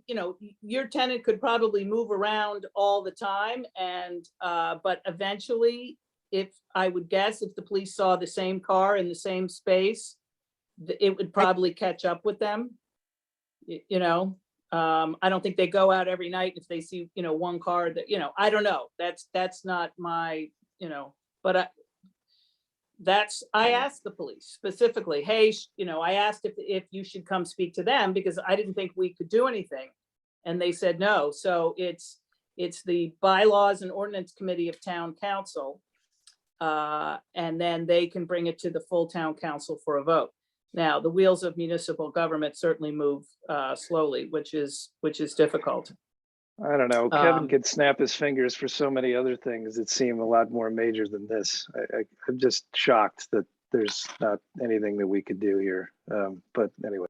your tenant could probably move around all the time, and but eventually, if I would guess, if the police saw the same car in the same space, it would probably catch up with them. I don't think they go out every night if they see, one car that, I don't know. That's not my, but I asked the police specifically, hey, I asked if you should come speak to them because I didn't think we could do anything. And they said no. So it's the bylaws and ordinance committee of town council. And then they can bring it to the full town council for a vote. Now, the wheels of municipal government certainly move slowly, which is difficult. I don't know. Kevin could snap his fingers for so many other things that seem a lot more major than this. I'm just shocked that there's not anything that we could do here. But anyway.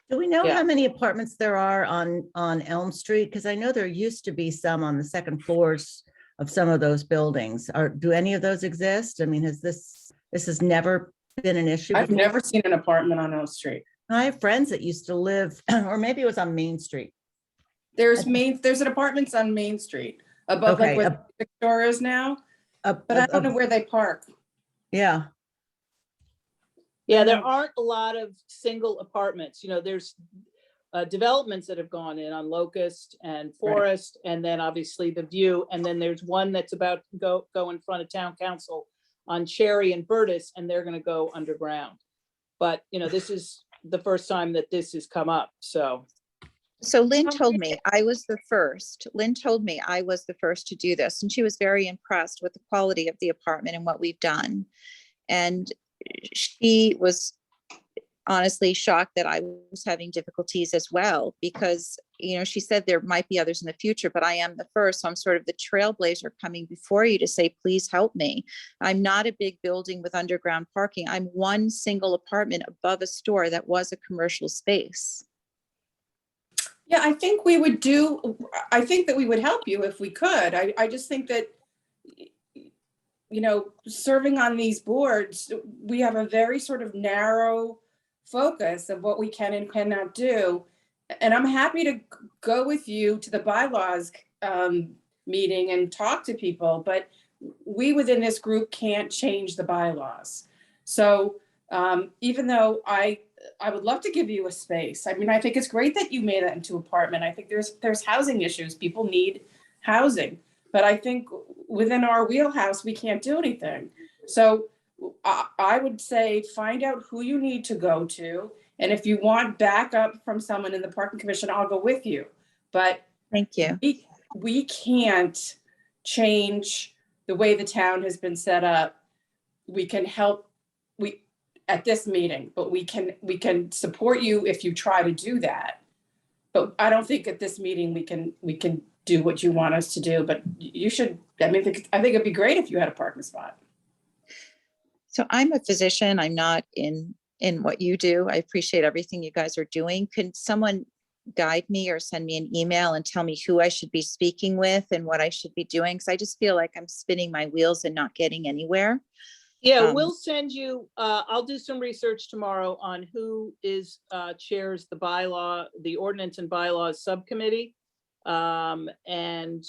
Do we know Yeah. how many apartments there are on Elm Street? Because I know there used to be some on the second floors of some of those buildings. Do any of those exist? I mean, this has never been an issue I've before? never seen an apartment on Elm Street. I have friends that used to live, or maybe it was on Main Street. There's an apartments on Main Street above Okay, like where the store is now, but I don't know where they park. Yeah. Yeah, there aren't a lot of single apartments. There's developments that have gone in on Locust and Forest, and then obviously the View, and then there's one that's about to go in front of town council on Cherry and Burtis, and they're going to go underground. But this is the first time that this has come up. So Lynn told me I was the first. Lynn told me I was the first to do this, and she was very impressed with the quality of the apartment and what we've done. And she was honestly shocked that I was having difficulties as well, because, she said there might be others in the future, but I am the first. So I'm sort of the trailblazer coming before you to say, please help me. I'm not a big building with underground parking. I'm one single apartment above a store that was a commercial space. Yeah, I think that we would help you if we could. I just think that, serving on these boards, we have a very sort of narrow focus of what we can and cannot do. And I'm happy to go with you to the bylaws meeting and talk to people, but we within this group can't change the bylaws. So even though I would love to give you a space. I mean, I think it's great that you made that into an apartment. I think there's housing issues. People need housing, but I think within our wheelhouse, we can't do anything. So I would say find out who you need to go to. And if you want backup from someone in the parking commission, I'll go with you. But thank you. We can't change the way the town has been set up. We can help at this meeting, but we can support you if you try to do that. But I don't think at this meeting we can do what you want us to do. But you should. I think it'd be great if you had a parking spot. So I'm a physician. I'm not in what you do. I appreciate everything you guys are doing. Can someone guide me or send me an email and tell me who I should be speaking with and what I should be doing? Because I just feel like I'm spinning my wheels and not getting anywhere. yeah, we'll send you, I'll do some research tomorrow on who chairs the ordinance and bylaws subcommittee. And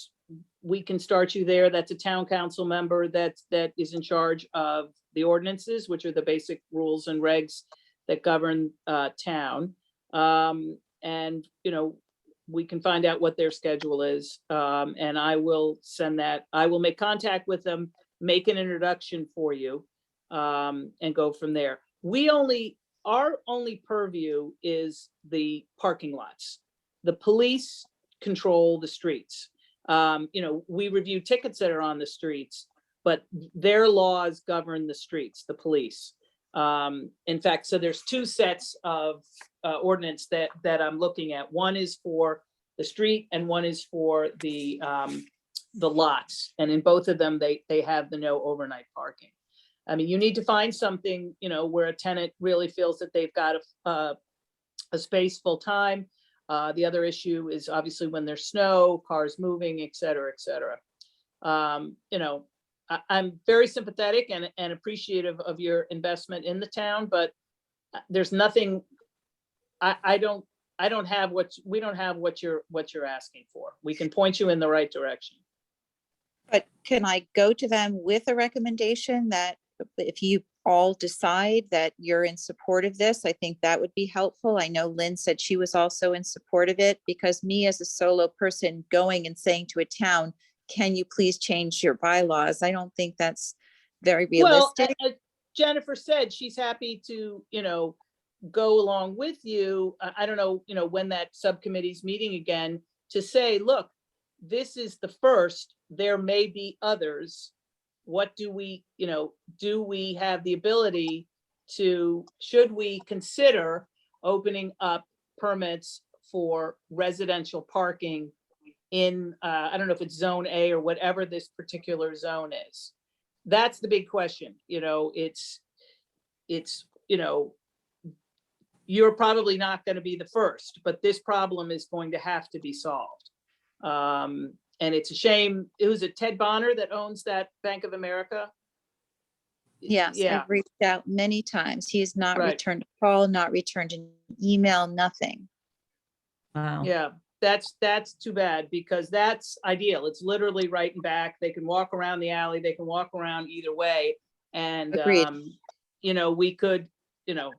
we can start you there. That's a town council member that is in charge of the ordinances, which are the basic rules and regs that govern town. And we can find out what their schedule is. And I will send that. I will make contact with them, make an introduction for you, and go from there. Our only purview is the parking lots. The police control the streets. We review tickets that are on the streets, but their laws govern the streets, the police. In fact, so there's two sets of ordinance that I'm looking at. One is for the street and one is for the lots. And in both of them, they have the no overnight parking. I mean, you need to find something, you know, where a tenant really feels that they've got a space full time. The other issue is obviously when there's snow, cars moving, et cetera, et cetera. You know, I'm very sympathetic and appreciative of your investment in the town, but there's nothing, we don't have what you're asking for. We can point you in the right direction. But can I go to them with a recommendation that if you all decide that you're in support of this, I think that would be helpful. I know Lynn said she was also in support of it, because me as a solo person going and saying to a town, can you please change your bylaws? I don't think that's very realistic. Well, Jennifer said she's happy to, you know, go along with you. I don't know, you know, when that subcommittee's meeting again, to say, look, this is the first, there may be others. What do we, you know, do we have the ability to, should we consider opening up permits for residential parking in, I don't know if it's zone A or whatever this particular zone is. That's the big question. You know, it's, you know, you're probably not going to be the first, but this problem is going to have to be solved. And it's a shame. It was Ted Bonner that owns that Bank of America. Yes, Yeah, I've reached out many times. He has not Right. returned a call, not returned an email, nothing. Wow. yeah. That's too bad, because that's ideal. It's literally right and back. They can walk around the alley. They can walk around either way. And, Agreed. you know, we could, you know,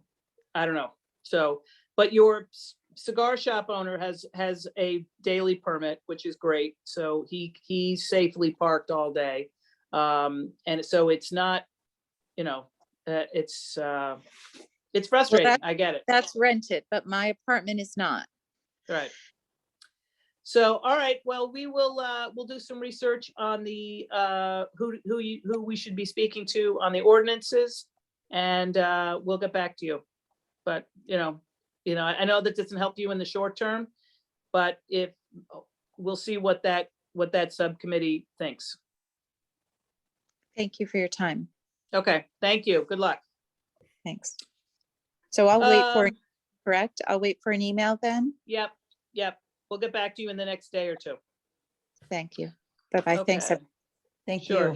I don't know. So, but your cigar shop owner has a daily permit, which is great. So he's safely parked all day. And so it's not, you know, it's frustrating. I get it. That's rented, but my apartment is not. Right. So, all right, well, we will, we'll do some research on the, who we should be speaking to on the ordinances, and we'll get back to you. But, you know, I know that doesn't help you in the short term, but if, we'll see what that subcommittee thinks. Thank you for your time. Okay, thank you. Good luck. Thanks. So I'll wait for, correct? I'll wait for an email then? Yep. We'll get back to you in the next day or two. Thank you. Bye-bye. Thanks. Okay. Thank Sure.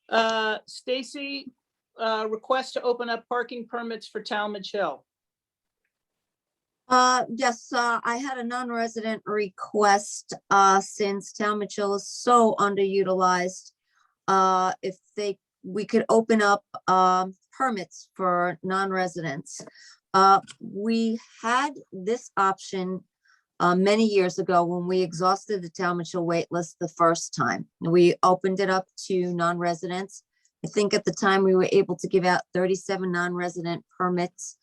you. Stacy, request to open up parking permits for Talmadge Hill. Yes, I had a non-resident request, since Talmadge Hill is so underutilized. If we could open up, permits for non-residents. We had this option, many years ago when we exhausted the Talmadge Hill wait list the first time. We opened it up to non-residents. I think at the time we were able to give out 37 non-resident permits.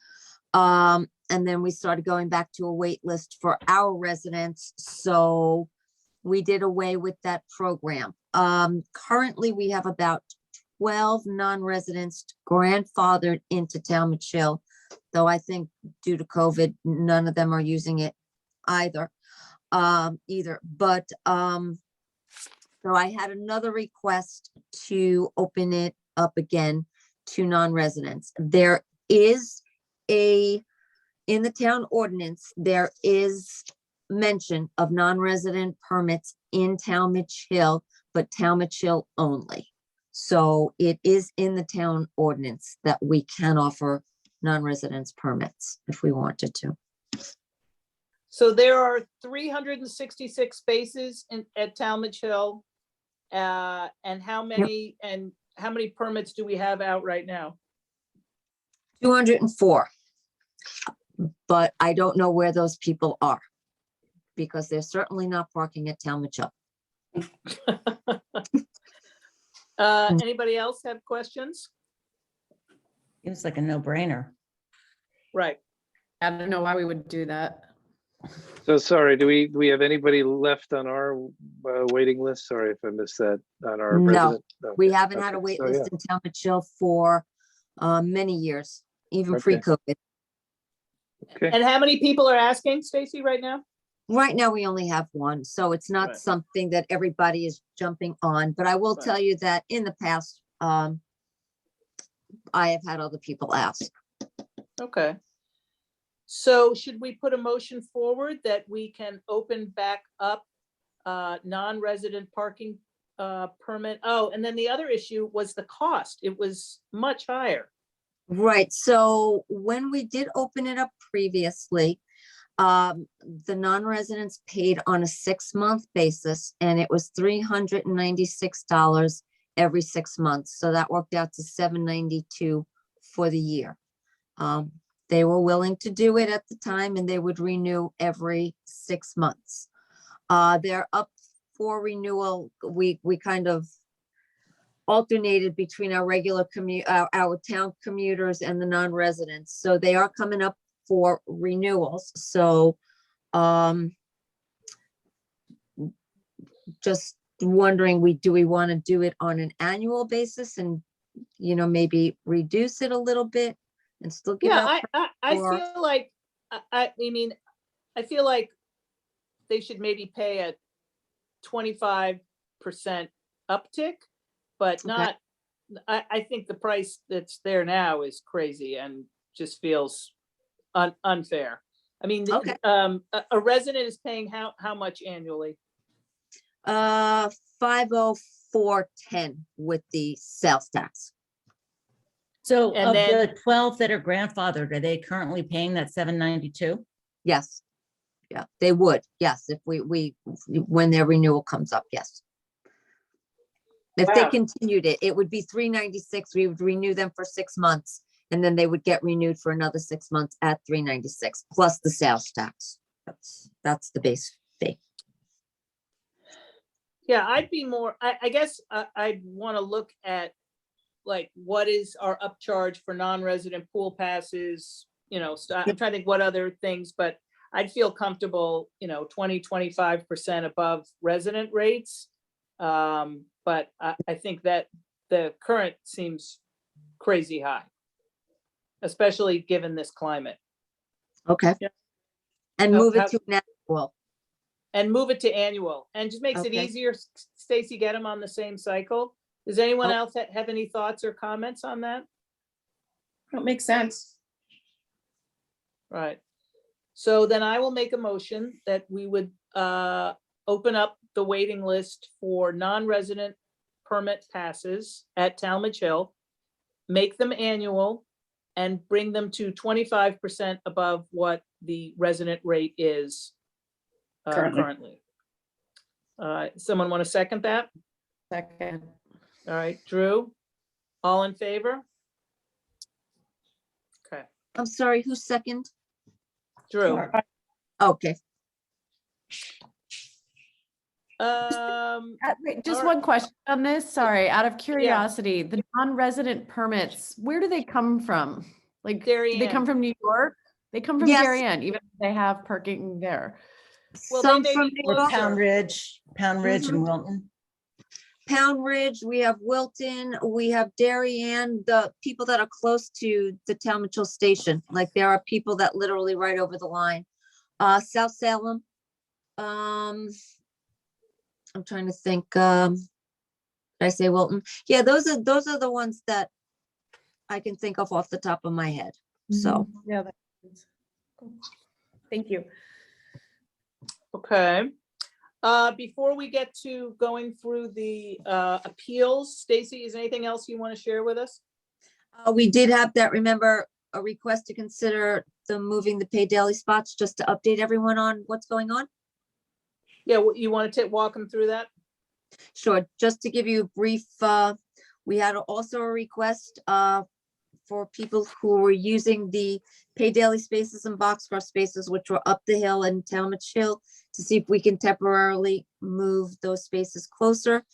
And then we started going back to a wait list for our residents. So we did away with that program. Currently we have about 12 non-residents grandfathered into Talmadge Hill, though I think due to COVID, none of them are using it either. But so I had another request to open it up again to non-residents. There is in the town ordinance, there is mention of non-resident permits in Talmadge Hill, but Talmadge Hill only. So it is in the town ordinance that we can offer non-residents permits if we wanted to. So there are 366 spaces at Talmadge Hill. And how many permits do we have out right now? 204. But I don't know where those people are, because they're certainly not parking at Talmadge Hill. Anybody else have questions? It was like a no-brainer. Right. I don't know why we would do that. So sorry, do we have anybody left on our waiting list? Sorry if I missed that on our No, resident. We Okay, haven't had a okay, wait so list in Talmadge Hill for many years, even Okay. pre-COVID. Okay, And how many people are asking, Stacy, right now? Right now, we only have one, so it's not Right. something that everybody is jumping on, but I will Right. tell you that in the past, I have had other people ask. Okay. So should we put a motion forward that we can open back up non-resident parking permit? Oh, and then the other issue was the cost. It was much higher. Right, so when we did open it up previously, the non-residents paid on a 6-month basis, and it was $396 every 6 months. So that worked out to $792 for the year. They were willing to do it at the time, and they would renew every 6 months. They're up for renewal. We kind of alternated between our regular our town commuters and the non-residents. So they are coming up for renewals. So just wondering, do we want to do it on an annual basis and, maybe reduce it a little bit and still give Yeah, out? I or- feel like, I mean, I feel like they should maybe pay a 25% uptick, but Okay. not, I think the price that's there now is crazy and just feels unfair. I mean, Okay. a resident is paying how much annually? 504.10 with the sales tax. So And of then- the 12 that are grandfathered, are they currently paying that 792? Yes. Yeah, they would. Yes, if when their renewal comes up, yes. If they Wow. continued it, it would be $396. We would renew them for 6 months, and then they would get renewed for another 6 months at $396 plus the sales tax. That's the base fee. Yeah, I'd be more, I guess I'd want to look at like, what is our upcharge for non-resident pool passes? I'm trying to think what other things, but I'd feel comfortable, 20-25% above resident rates. But I think that the current seems crazy high, especially given this climate. Okay. Yeah. And How- move it how- to an annual. And move it to annual and just makes it Okay. easier. Stacy, get them on the same cycle. Does anyone Oh. else have any thoughts or comments on that? That makes sense. Right. So then I will make a motion that we would open up the waiting list for non-resident permit passes at Talmadge Hill, make them annual, and bring them to 25% above what the resident rate is currently. Someone want to second that? Second. All right, Drew, all in favor? Okay, I'm sorry, who's second? Drew. Okay. Wait, just Alright. one question on this. Sorry, out of curiosity, the non-resident permits, where do they come from? Like, do they Darien. come from New York? They come from Yes. Darien, even if they have parking there. Well, Some they may from be New Or York. Pound Ridge and Wilton? Pound Ridge, we have Wilton, we have Darien, the people that are close to the Talmadge Hill station. Like, there are people that literally right over the line. South Salem. I'm trying to think, did I say Wilton? Yeah, those are the ones that I can think of off the top of my head. So, Yeah. That makes sense. Cool. Thank you. Okay. Before we get to going through the appeals, Stacy, is there anything else you want to share with us? we did have that, remember, a request to consider moving the paid daily spots, just to update everyone on what's going on. Yeah, you want to walk them through that? Sure, just to give you a brief, we had also a request for people who were using the pay daily spaces and boxcar spaces, which were up the hill and Talmadge Hill, to see if we can temporarily move those spaces closer.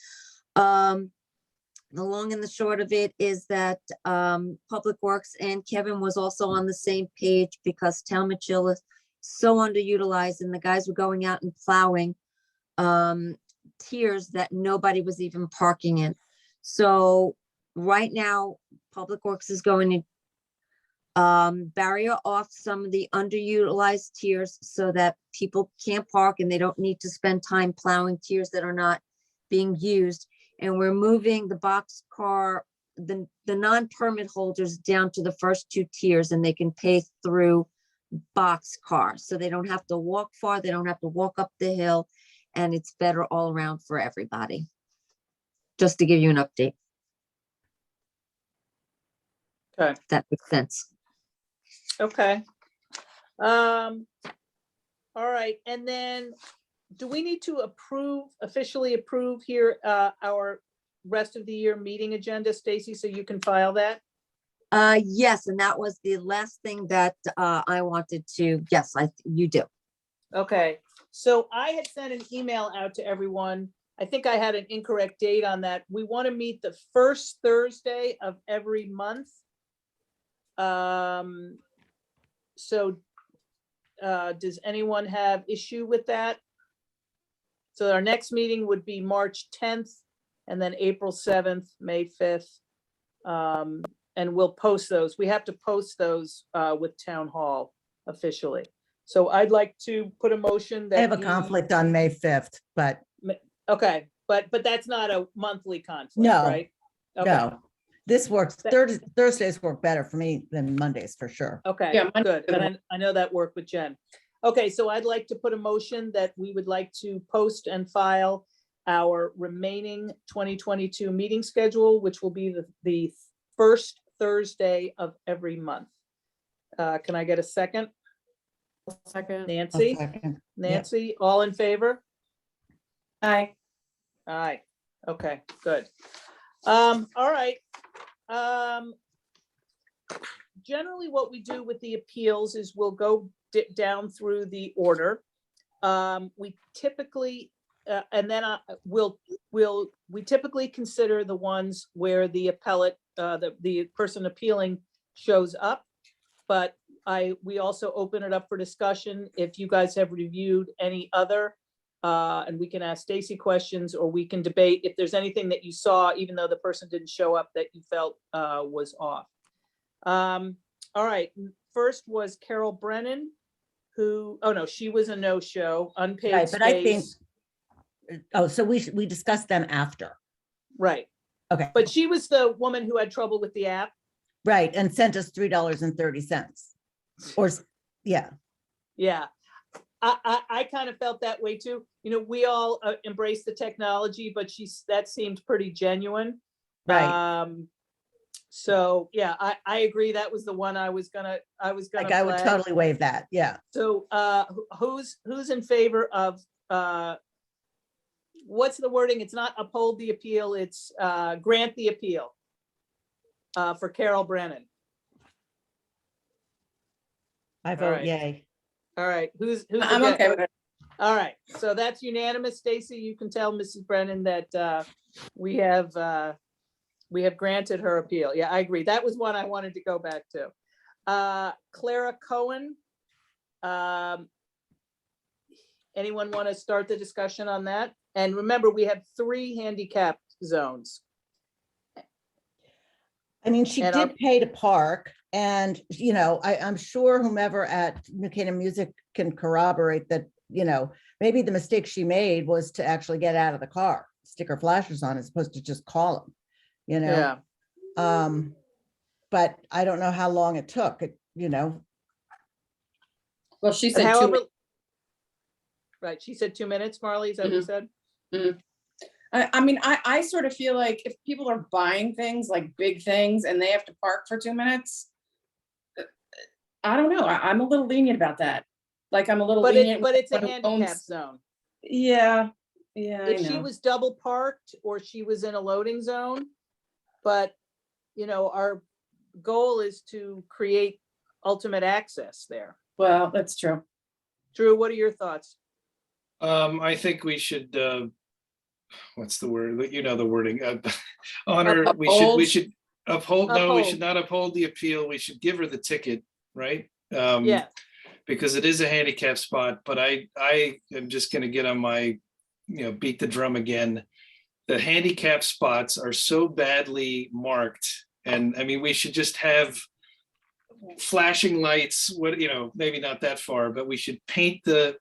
The long and the short of it is that Public Works and Kevin was also on the same page, because Talmadge Hill is so underutilized, and the guys were going out and plowing tiers that nobody was even parking in. So right now, Public Works is going to barrier off some of the underutilized tiers so that people can't park and they don't need to spend time plowing tiers that are not being used. And we're moving the boxcar, the non-permit holders down to the first two tiers, and they can pay through boxcar. So they don't have to walk far, they don't have to walk up the hill, and it's better all around for everybody. Just to give you an update. Okay. If that makes sense. Okay. All right, and then do we need to officially approve here, our rest of the year meeting agenda, Stacy, so you can file that? Yes, and that was the last thing that I wanted to, yes, you do. Okay, so I had sent an email out to everyone. I think I had an incorrect date on that. We want to meet the first Thursday of every month. So does anyone have issue with that? So our next meeting would be March 10th and then April 7th, May 5th. And we'll post those. We have to post those with Town Hall officially. So I'd like to put a motion that I have a conflict on May 5th, but Okay, but that's not a monthly conflict, No, right? Okay. no. This works, That- Thursdays work better for me than Mondays for sure. Okay, Yeah, Monday good. And I know that worked with Jen. Okay, so I'd like to put a motion that we would like to post and file our remaining 2022 meeting schedule, which will be the first Thursday of every month. Can I get a second? Second. A Nancy? second. Nancy, all in favor? Aye. Aye. Okay, good. All right. Generally, what we do with the appeals is we'll go down through the order. We typically, and then we typically consider the ones where the appellate, the person appealing shows up. But we also open it up for discussion if you guys have reviewed any other, and we can ask Stacy questions, or we can debate if there's anything that you saw, even though the person didn't show up, that you felt was off. All right, first was Carol Brennan, who, oh no, she was a no-show, unpaid Right, but I think, space. oh, so we discussed them after. Right, Okay, but she was the woman who had trouble with the app. right, and sent us $3.30. Or, yeah, Yeah, I kind of felt that way too. You know, we all embrace the technology, but that seemed pretty genuine. right. So yeah, I agree. That was the one I was gonna Like I would flag. totally waive that. Yeah. So who's in favor of what's the wording? It's not uphold the appeal, it's grant the appeal for Carol Brennan. I vote right. yay. All right, who's I'm okay with it. All right, so that's unanimous. Stacy, you can tell Mrs. Brennan that we have granted her appeal. Yeah, I agree. That was one I wanted to go back to. Clara Cohen. Anyone want to start the discussion on that? And remember, we have 3 handicapped zones. I mean, she And did pay to park, and, you know, I'm sure whomever at New Canaan Music can corroborate that, you know, maybe the mistake she made was to actually get out of the car, stick her flashers on as opposed to just call them, you know? Yeah, But I don't know how long it took, you know? Well, she but said however, 2 right, she said 2 minutes, Marley, is that what you said? I mean, I sort of feel like if people are buying things like big things and they have to park for 2 minutes, I don't know. I'm a little lenient about that. Like I'm a little lenient. But it's a with someone who handicap owns- zone. Yeah, I If she know. was double parked or she was in a loading zone, but, you know, our goal is to create ultimate access there. Well, that's true. Drew, what are your thoughts? I think we should, what's the word? You know the wording. Honor, we Uphold? should uphold, no, we should Uphold. not uphold the appeal. We should give her the ticket, right? Yeah, Because it is a handicap spot, but I am just gonna get on my, beat the drum again. The handicap spots are so badly marked And I mean, we should just have flashing lights, maybe not that far, but we should paint the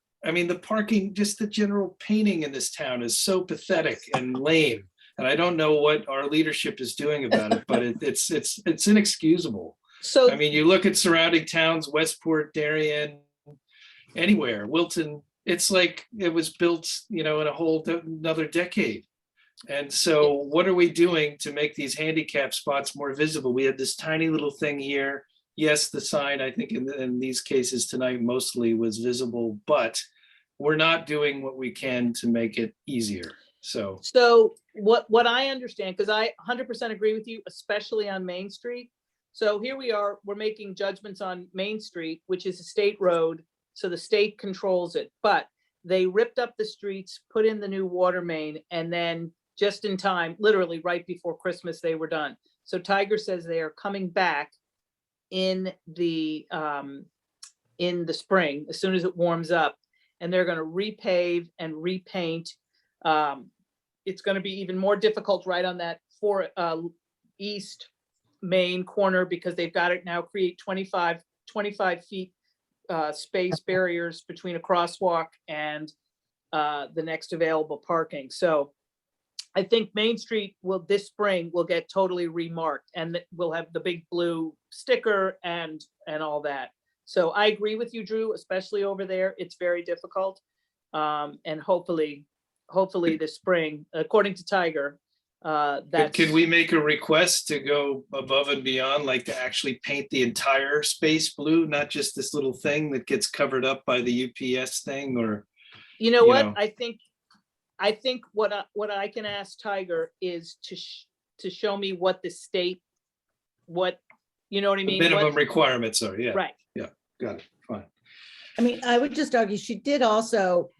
parking, just the general painting in this town is so pathetic and lame. And I don't know what our leadership is doing about it, but it's inexcusable. So I mean, you look at surrounding towns, Westport, Darien, anywhere, Wilton, it's like it was built, in a whole another decade. And so what are we doing to make these handicap spots more visible? We had this tiny little thing here. Yes, the sign, I think in these cases tonight mostly was visible, but we're not doing what we can to make it easier. So what I understand, because I 100% agree with you, especially on Main Street. So here we are, we're making judgments on Main Street, which is a state road. So the state controls it, but they ripped up the streets, put in the new water main, and then just in time, literally right before Christmas, they were done. So Tiger says they are coming back in the spring, as soon as it warms up, and they're going to repave and repaint. It's going to be even more difficult right on that east main corner, because they've got it now create 25 feet space barriers between a crosswalk and the next available parking. So I think Main Street this spring will get totally remarked, and we'll have the big blue sticker and all that. So I agree with you, Drew, especially over there. It's very difficult. And hopefully this spring, according to Tiger, can we make a request to go above and beyond, like to actually paint the entire space blue, not just this little thing that gets covered up by the UPS thing? Or I think what I can ask Tiger is to show me what the state, you know what I mean? Minimum requirements are, yeah. Right. Yeah, got it, fine. I mean, I would just argue, she did also,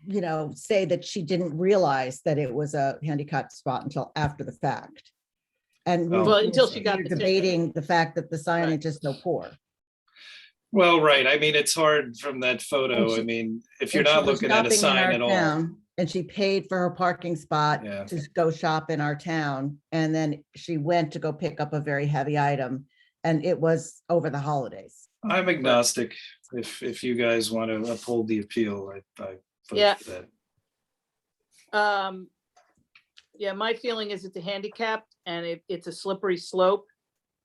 say that she didn't realize that it was a handicapped spot until after the fact. And Well, until she got the ticket. debating the fact that the signage is so poor. Well, right, I mean, it's hard from that photo. I mean, if you're not looking at a sign at all. And she paid for her parking spot to go shop in our town. And then she went to go pick up a very heavy item, and it was over the holidays. I'm agnostic. If you guys want to uphold the appeal, I vote for that. My feeling is it's a handicapped and it's a slippery slope.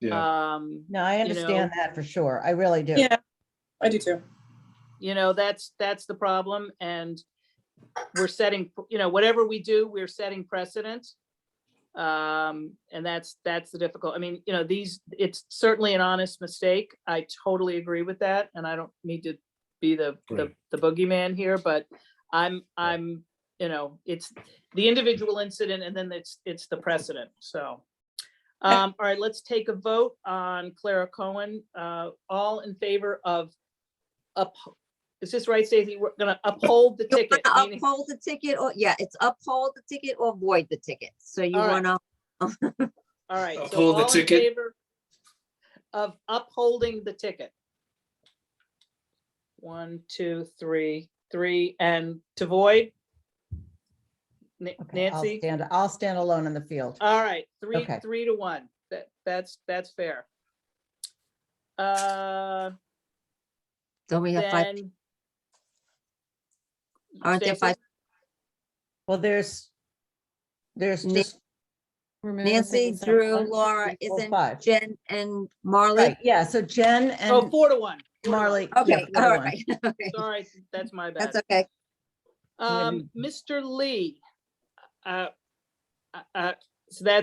Yeah. No, I understand that for sure. I really do. Yeah, I do too. That's the problem. And we're setting, whatever we do, we're setting precedent. And that's the difficult. I mean, it's certainly an honest mistake. I totally agree with that. And I don't need to be the boogeyman here, but it's the individual incident, and then it's the precedent. So, all right, let's take a vote on Clara Cohen. All in favor of is this right, Stacey? We're gonna uphold the ticket. Uphold the ticket, it's uphold the ticket or void the ticket. So you wanna. All right. So Uphold the all in ticket. favor of upholding the ticket. 1, 2, 3, and to void. Okay, Nancy. I'll stand alone in the field. All right, 3 Okay. 3 to 1. That's fair. Don't we have five? Then. Aren't there Stacey? 5? Well, there's just Nancy, Drew, Laura, isn't 5. Jen and Marley? Right, yeah, so Jen Oh, and 4 to 1. Marley. Okay, yeah, all 4 to 1. right. Okay. Sorry, that's my bad. That's okay. Mr. Lee. So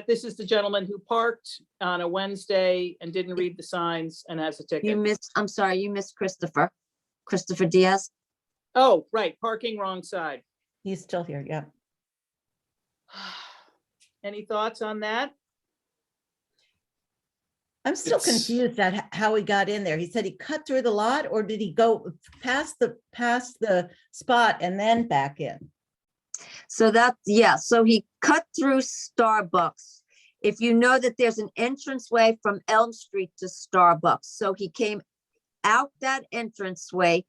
this is the gentleman who parked on a Wednesday and didn't read the signs and has a ticket. I'm sorry, you missed Christopher Diaz. Oh, right, parking wrong side. He's still here, yeah. Any thoughts on that? I'm still confused at how he got in there. He said he cut through the lot, or did he go past the spot and then back in? So so he cut through Starbucks. If you know that there's an entranceway from Elm Street to Starbucks. So he came out that entranceway,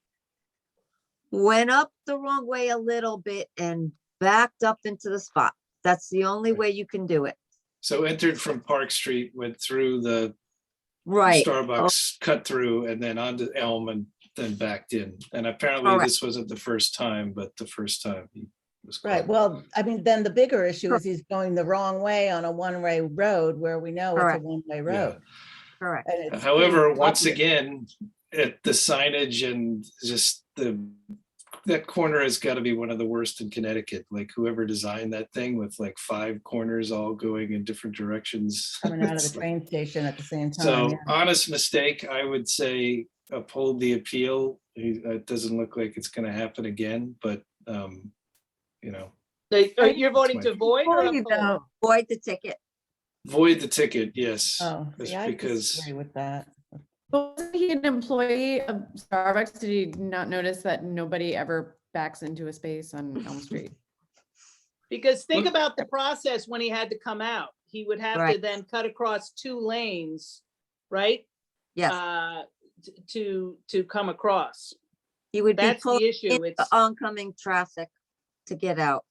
went up the wrong way a little bit, and backed up into the spot. That's the only way you can do it. So entered from Park Street, went through the Right. Starbucks, cut through, and then onto Elm, and then backed in. And apparently Correct. this wasn't the first time, but the first time he was Right, caught. well, I mean, then the bigger issue Cor- is he's going the wrong way on a one-way road where we know it's a Correct. one-way road. Correct. And it's However, pretty once obvious. again, at the signage and just that corner has got to be one of the worst in Connecticut. Like whoever designed that thing with like 5 corners all going in different directions. Coming out of It's the like- train station at the same time. So yeah. honest mistake, I would say uphold the appeal. It doesn't look like it's going to happen again, but you know, You're voting to void or Before you uphold? go, void the ticket. void the ticket, yes. Oh, Just see, I because disagree with that. But wasn't he an employee of Starbucks? Did he not notice that nobody ever backs into a space on Elm Street? Because think about the process when he had to come out. He would have to Right. then cut across 2 lanes, right? Yes, To come across. he would be That's pulling the issue. into It's, oncoming traffic to get out.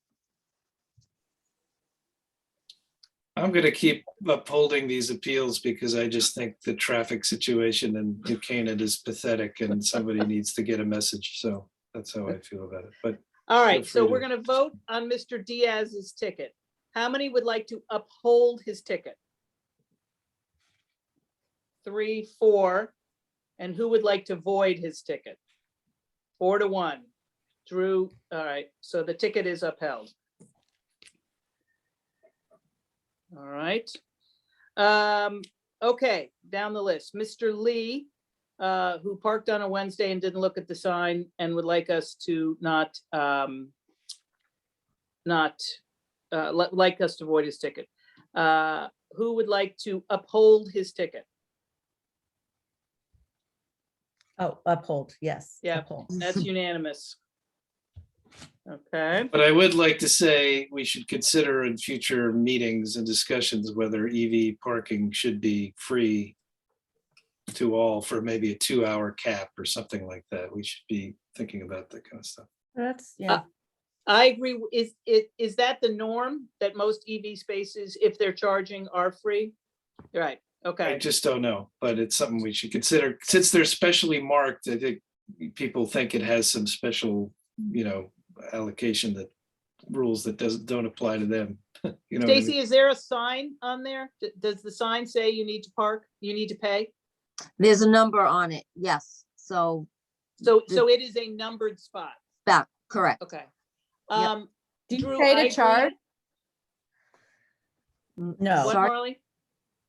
I'm going to keep upholding these appeals because I just think the traffic situation in New Canaan is pathetic and somebody needs to get a message. So that's how I feel about it. But all feel right, so free we're to- gonna vote on Mr. Diaz's ticket. How many would like to uphold his ticket? 3, 4. And who would like to void his ticket? 4 to 1. Drew, all right, so the ticket is upheld. All right. Okay, down the list, Mr. Lee, who parked on a Wednesday and didn't look at the sign and would like us to like us to void his ticket. Who would like to uphold his ticket? Oh, uphold, yes. Yeah. uphold. That's unanimous. Okay, But I would like to say we should consider in future meetings and discussions whether EV parking should be free to all for maybe a 2-hour cap or something like that. We should be thinking about that kind of stuff. That's, yeah. I agree. Is that the norm that most EV spaces, if they're charging, are free? Right, I okay. just don't know, but it's something we should consider. Since they're specially marked, I think people think it has some special, allocation that rules that don't apply to them. You know what I mean? Stacy, is there a sign on there? Does the sign say you need to park, you need to pay? There's a number on it, yes, so So it is a numbered spot. that, correct. Okay. Yep. Do you Drew, pay I to agree. charge? No, What, Sorry? Marley?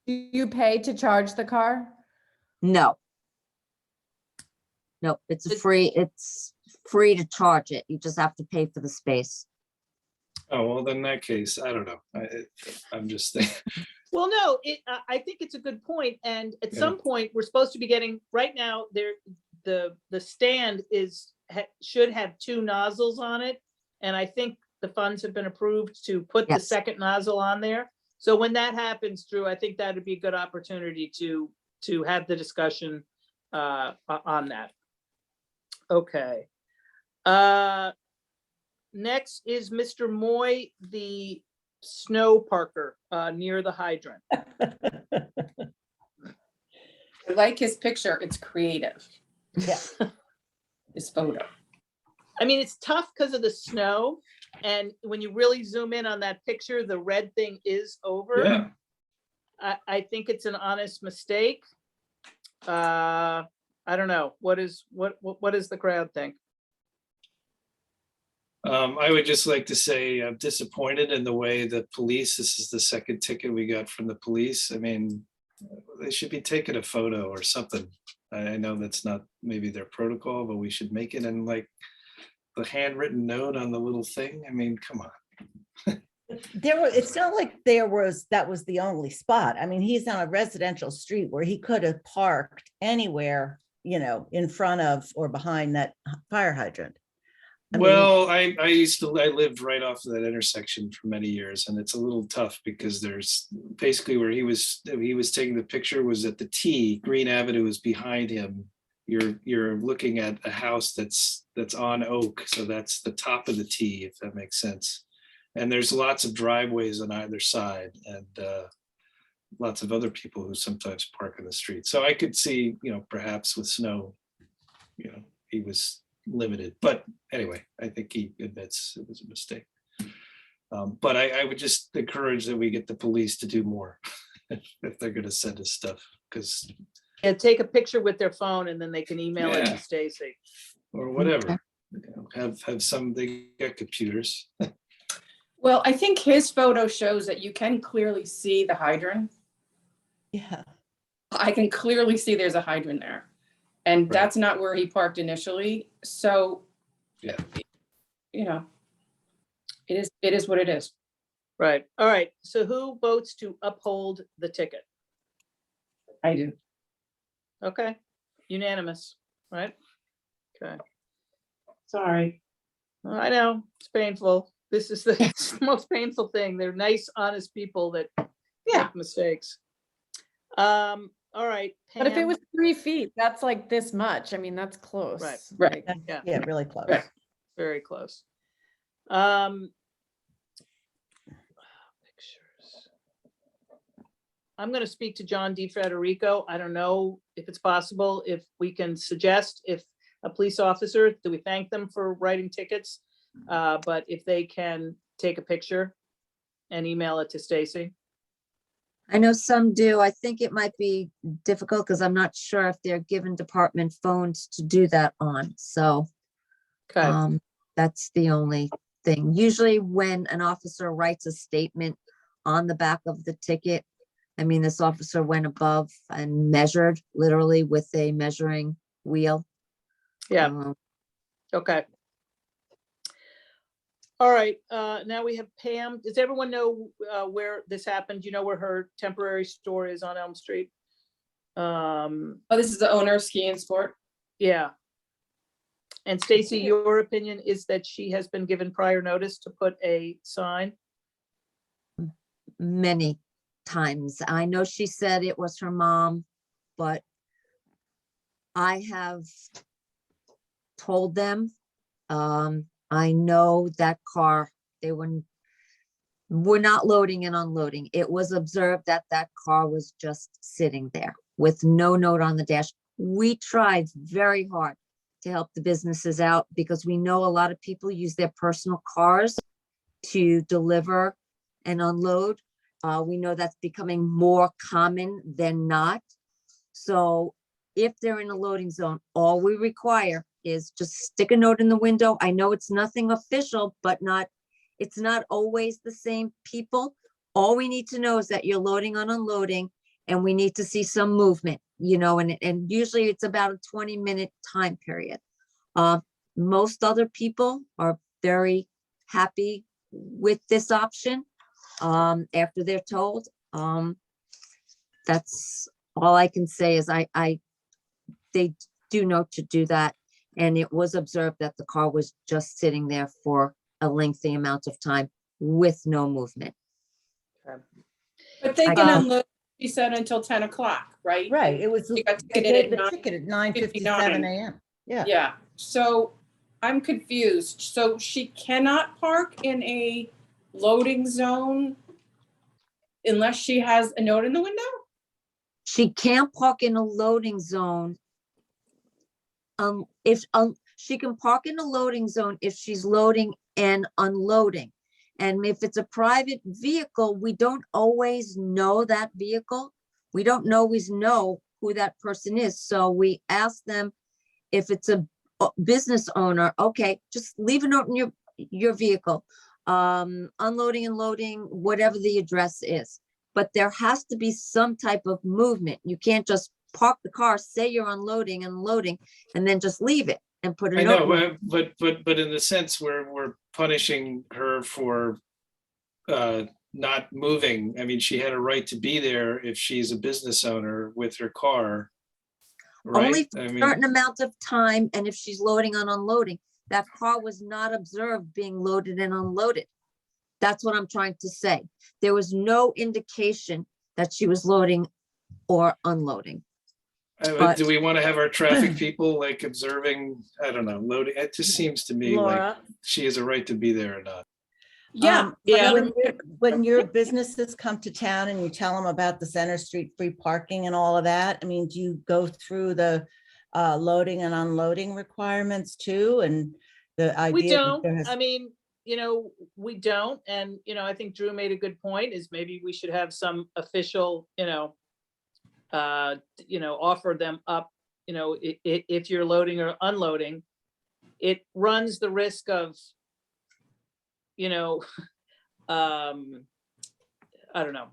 Do you pay to charge the car? No. No, it's free to charge it. You just have to pay for the space. Oh, well, then in that case, I don't know. I'm just thinking. Well, no, I think it's a good point, and at Yeah. some point, we're supposed to be getting, right now, the stand should have 2 nozzles on it, and I think the funds have been approved to put the Yes. second nozzle on there. So when that happens, Drew, I think that'd be a good opportunity to have the discussion on that. Okay. Next is Mr. Moy, the snow parker near the hydrant. I like his picture. It's creative. yeah, His photo. I mean, it's tough because of the snow. And when you really zoom in on that picture, the red thing is over. Yeah. I think it's an honest mistake. I don't know. What does the crowd think? I would just like to say I'm disappointed in the way the police, this is the second ticket we got from the police. I mean, they should be taking a photo or something. I know that's not maybe their protocol, but we should make it in like the handwritten note on the little thing. I mean, come on. it's not like that was the only spot. I mean, he's on a residential street where he could have parked anywhere, in front of or behind that fire hydrant. I mean, Well, I lived right off of that intersection for many years, and it's a little tough because there's basically where he was taking the picture was at the T. Green Avenue is behind him. You're looking at a house that's on Oak, so that's the top of the T, if that makes sense. And there's lots of driveways on either side, and lots of other people who sometimes park in the street. So I could see, perhaps with snow, he was limited. But anyway, I think he admits it was a mistake. But I would just encourage that we get the police to do more if they're going to send us stuff, because And take a picture with their phone and then they can email it Yeah. to Stacy. or whatever. Have some, they got computers. Well, I think his photo shows that you can clearly see the hydrant. Yeah. I can clearly see there's a hydrant there. And Right. that's not where he parked initially. So, Yeah. it is what it is. Right. All right. So who votes to uphold the ticket? I do. Okay. Unanimous, right? Okay. Sorry. I know, it's painful. This is the most painful thing. They're nice, honest people that make mistakes. All right. But if it Pam. was 3 feet, that's like this much. I mean, that's close. Right. Right. Like, Yeah. Yeah, really close. Right. Very close. Pictures. I'm going to speak to John DiFederico. I don't know if it's possible, if we can suggest, if a police officer, do we thank them for writing tickets? But if they can take a picture and email it to Stacy. I know some do. I think it might be difficult because I'm not sure if they're given department phones to do that on. So Okay, that's the only thing. Usually when an officer writes a statement on the back of the ticket, I mean, this officer went above and measured literally with a measuring wheel. yeah, okay. All right, now we have Pam. Does everyone know where this happened? Do you know where her temporary store is on Elm Street? Oh, this is the owner of Ski and Sport. Yeah. And Stacy, your opinion is that she has been given prior notice to put a sign? Many times. I know she said it was her mom, but I have told them, I know that car, they were not loading and unloading. It was observed that that car was just sitting there with no note on the dash. We tried very hard to help the businesses out because we know a lot of people use their personal cars to deliver and unload. We know that's becoming more common than not. So if they're in a loading zone, all we require is just stick a note in the window. I know it's nothing official, but it's not always the same people. All we need to know is that you're loading and unloading, and we need to see some movement, and usually it's about a 20-minute time period. Most other people are very happy with this option after they're told. That's all I can say is they do know to do that. And it was observed that the car was just sitting there for a lengthy amount of time with no movement. But they can unload, she said, until 10 o'clock, right? Right, it was You got they ticketed gave at the ticket at 9:57 a.m. Yeah. Yeah, so I'm confused. So she cannot park in a loading zone unless she has a note in the window? She can't park in a loading zone. She can park in a loading zone if she's loading and unloading. And if it's a private vehicle, we don't always know that vehicle. We don't always know who that person is. So we ask them if it's a business owner, okay, just leave a note in your vehicle. Unloading and loading, whatever the address is. But there has to be some type of movement. You can't just park the car, say you're unloading and loading, and then just leave it and put a I note. know, but in the sense where we're punishing her for not moving. I mean, she had a right to be there if she's a business owner with her car. Only Right? for I a mean, certain amount of time, and if she's loading and unloading, that car was not observed being loaded and unloaded. That's what I'm trying to say. There was no indication that she was loading or unloading. do we want to have our traffic people like observing, I don't know, loading? It just seems to me like Laura, she has a right to be there or not. Yeah. Yeah. When your businesses come to town and you tell them about the Center Street free parking and all of that, I mean, do you go through the loading and unloading requirements too? And the idea. We that don't, there has- I mean, we don't. And, I think Drew made a good point is maybe we should have some official, offer them up, if you're loading or unloading, it runs the risk of, I don't know.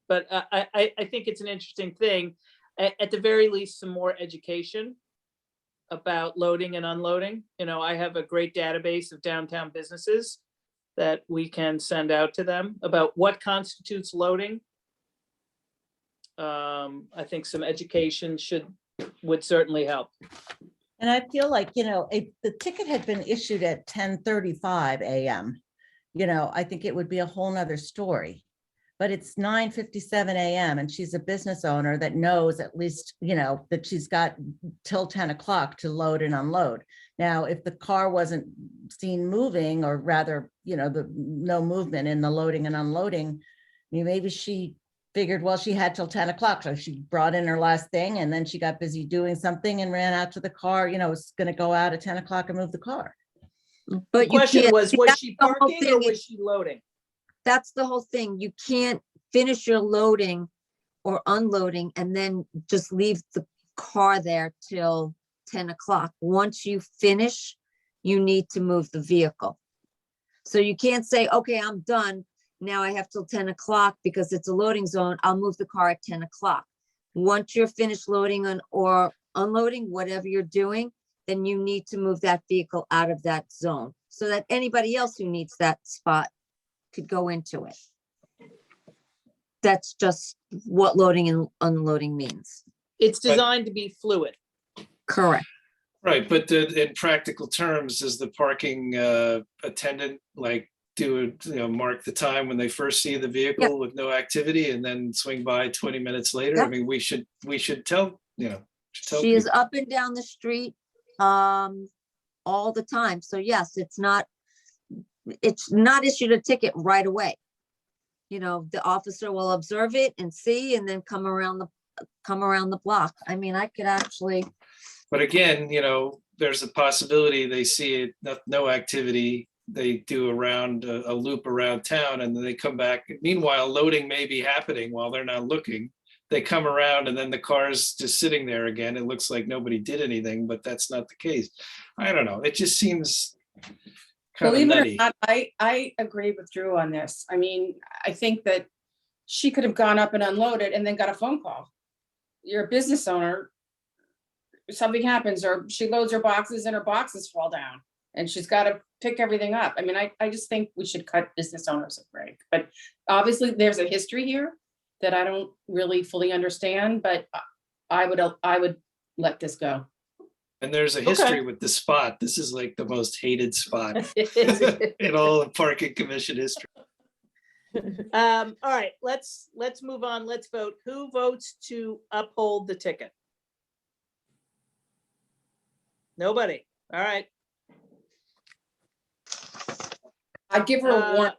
But I think it's an interesting thing. At the very least, some more education about loading and unloading. I have a great database of downtown businesses that we can send out to them about what constitutes loading. I think some education would certainly help. And I feel like, if the ticket had been issued at 10:35 a.m., I think it would be a whole nother story. But it's 9:57 a.m. and she's a business owner that knows at least, that she's got till 10 o'clock to load and unload. Now, if the car wasn't seen moving, or rather, no movement in the loading and unloading, maybe she figured, well, she had till 10 o'clock. So she brought in her last thing and then she got busy doing something and ran out to the car, was going to go out at 10 o'clock and move the car. The question was she the whole parking or thing. was she loading? That's the whole thing. You can't finish your loading or unloading and then just leave the car there till 10 o'clock. Once you finish, you need to move the vehicle. So you can't say, okay, I'm done. Now I have till 10 o'clock because it's a loading zone. I'll move the car at 10 o'clock. Once you're finished loading or unloading, whatever you're doing, then you need to move that vehicle out of that zone so that anybody else who needs that spot could go into it. That's just what loading and unloading means. It's designed to be fluid. Correct. Right, but in practical terms, is the parking attendant mark the time when they first see the vehicle with no activity and then swing by 20 minutes later? Yeah. I mean, we should tell, She is up and down the street all the time. So yes, it's not issued a ticket right away. The officer will observe it and see, and then come around the block. I mean, I could actually. But again, there's a possibility they see it, no activity. They do a loop around town and then they come back. Meanwhile, loading may be happening while they're not looking. They come around and then the car's just sitting there again. It looks like nobody did anything, but that's not the case. I don't know. It just seems kind of Believe it or nutty. not, I agree with Drew on this. I mean, I think that she could have gone up and unloaded and then got a phone call. You're a business owner, something happens, or she loads her boxes and her boxes fall down and she's got to pick everything up. I mean, I just think we should cut business owners a break, but obviously there's a history here that I don't really fully understand, but I would let this go. And there's a history with the spot. This is like the most hated spot in all of parking commission history. All right, let's move on. Let's vote. Who votes to uphold the ticket? Nobody. All right. I'd give her a warning.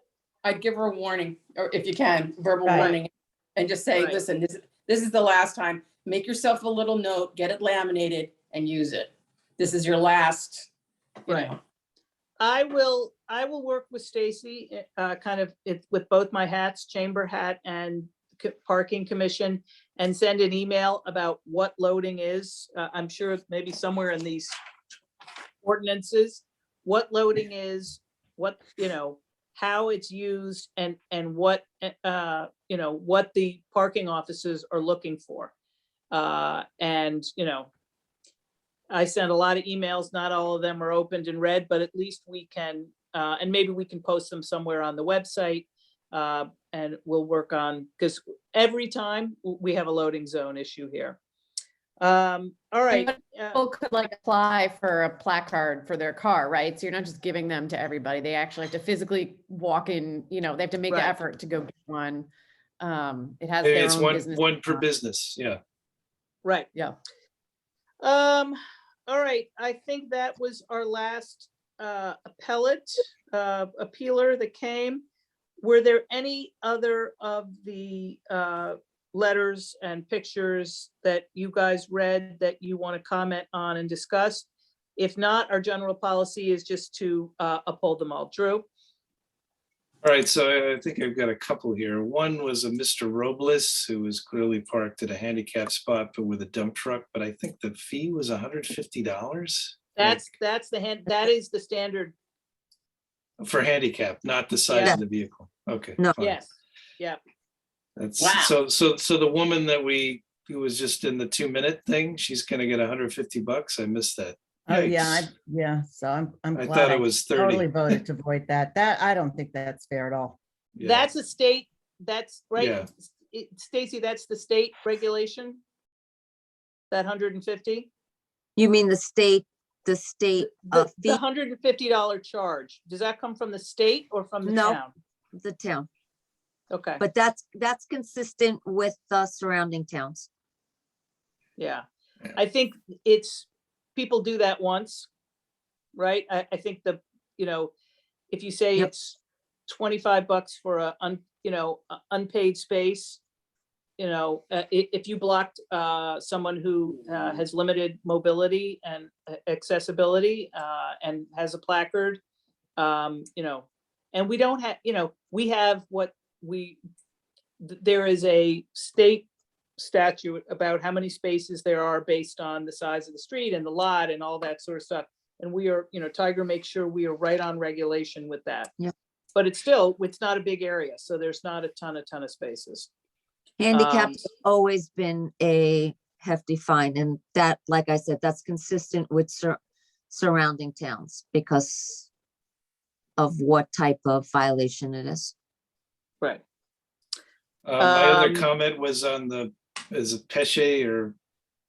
I'd give her a warning, or if you can, verbal warning, and just say, listen, this is the last time. Make yourself a little note, get it laminated, and use it. This is your last. Right. I will work with Stacy, with both my hats, chamber hat and parking commission, and send an email about what loading is. I'm sure maybe somewhere in these ordinances, what loading is, what, how it's used, and what, what the parking officers are looking for. I sent a lot of emails. Not all of them are opened and read, but at least we can, and maybe we can post them somewhere on the website, and we'll work on, because every time we have a loading zone issue here. All right. People could apply for a placard for their car, right? So you're not just giving them to everybody. They actually have to physically walk in, they have to make the effort to go get one. It has their It's own business. one per business. Yeah. Right. Yeah. All right. I think that was our last appellate. appealer that came. Were there any other of the letters and pictures that you guys read that you want to comment on and discuss? If not, our general policy is just to uphold them all. Drew? All right, so I think I've got a couple here. One was a Mr. Robles who was clearly parked at a handicap spot, but with a dump truck, but I think the fee was $150. That is the standard. For handicap, not the size Yeah. of the vehicle. Okay. No. fine. Yes, yeah. That's Wow. so the woman who was just in the 2-minute thing, she's gonna get $150. I missed that. Oh, yeah, Yikes. yeah, so I'm I glad thought I it was 30. totally voted to avoid that. I don't think that's fair at all. Yeah. That's a state, that's right. Yeah. Stacy, that's the state regulation? That 150? You mean the state The fee, $150 charge, does that come from the state or from the No. town? the town, Okay, but that's consistent with the surrounding towns. yeah. Yeah. I think people do that once, right? I think if you say Yep. it's $25 for a unpaid space, if you blocked someone who has limited mobility and accessibility and has a placard, and we don't have, we have there is a state statute about how many spaces there are based on the size of the street and the lot and all that sort of stuff. And we are, Tiger makes sure we are right on regulation with that. Yeah. But it's not a big area, so there's not a ton of spaces. Handicap's always been a hefty fine, and that, like I said, that's consistent with surrounding towns because of what type of violation it is. Right. My other comment was on is it Peche or?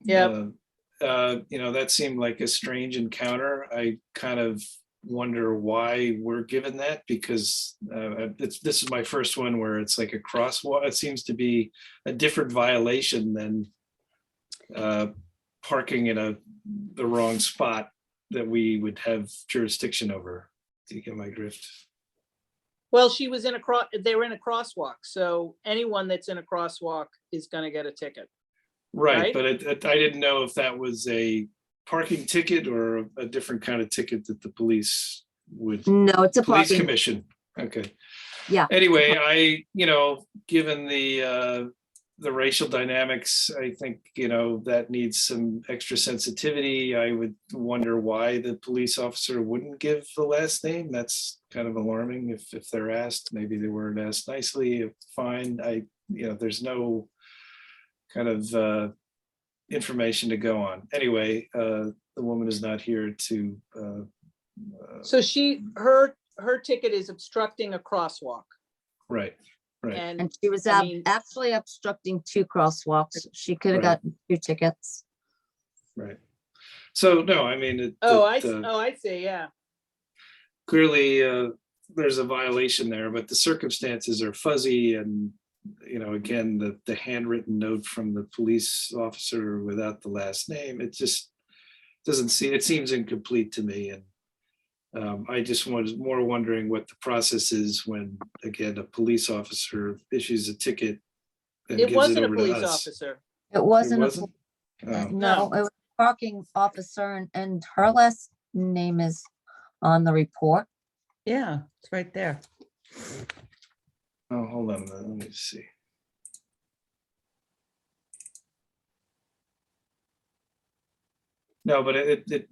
Yeah. That seemed like a strange encounter. I kind of wonder why we're given that, because this is my first one where it's like a crosswalk. It seems to be a different violation than parking in the wrong spot that we would have jurisdiction over. Do you get my drift? Well, they were in a crosswalk, so anyone that's in a crosswalk is gonna get a ticket. Right, but I didn't know if that was a parking ticket or a different kind of ticket that the police would. No, it's a Police parking. commission. Okay. Yeah. Anyway, given the racial dynamics, I think, that needs some extra sensitivity. I would wonder why the police officer wouldn't give the last name. That's kind of alarming. If they're asked, maybe they weren't asked nicely. Fine. There's no kind of information to go on. Anyway, the woman is not here to. So her ticket is obstructing a crosswalk. Right. And she was I mean- actually obstructing 2 crosswalks. She could have Right. gotten 2 tickets. Right. So no, I mean. I see, yeah. Clearly, there's a violation there, but the circumstances are fuzzy, and again, the handwritten note from the police officer without the last name, it just it seems incomplete to me. And I just was more wondering what the process is when, again, a police officer issues a ticket and It gives it wasn't a over to police us. officer. It wasn't. wasn't? Oh. No, it was a parking officer, and her last name is on the report. Yeah, it's right there. Oh, hold on a minute, let me see. No, but it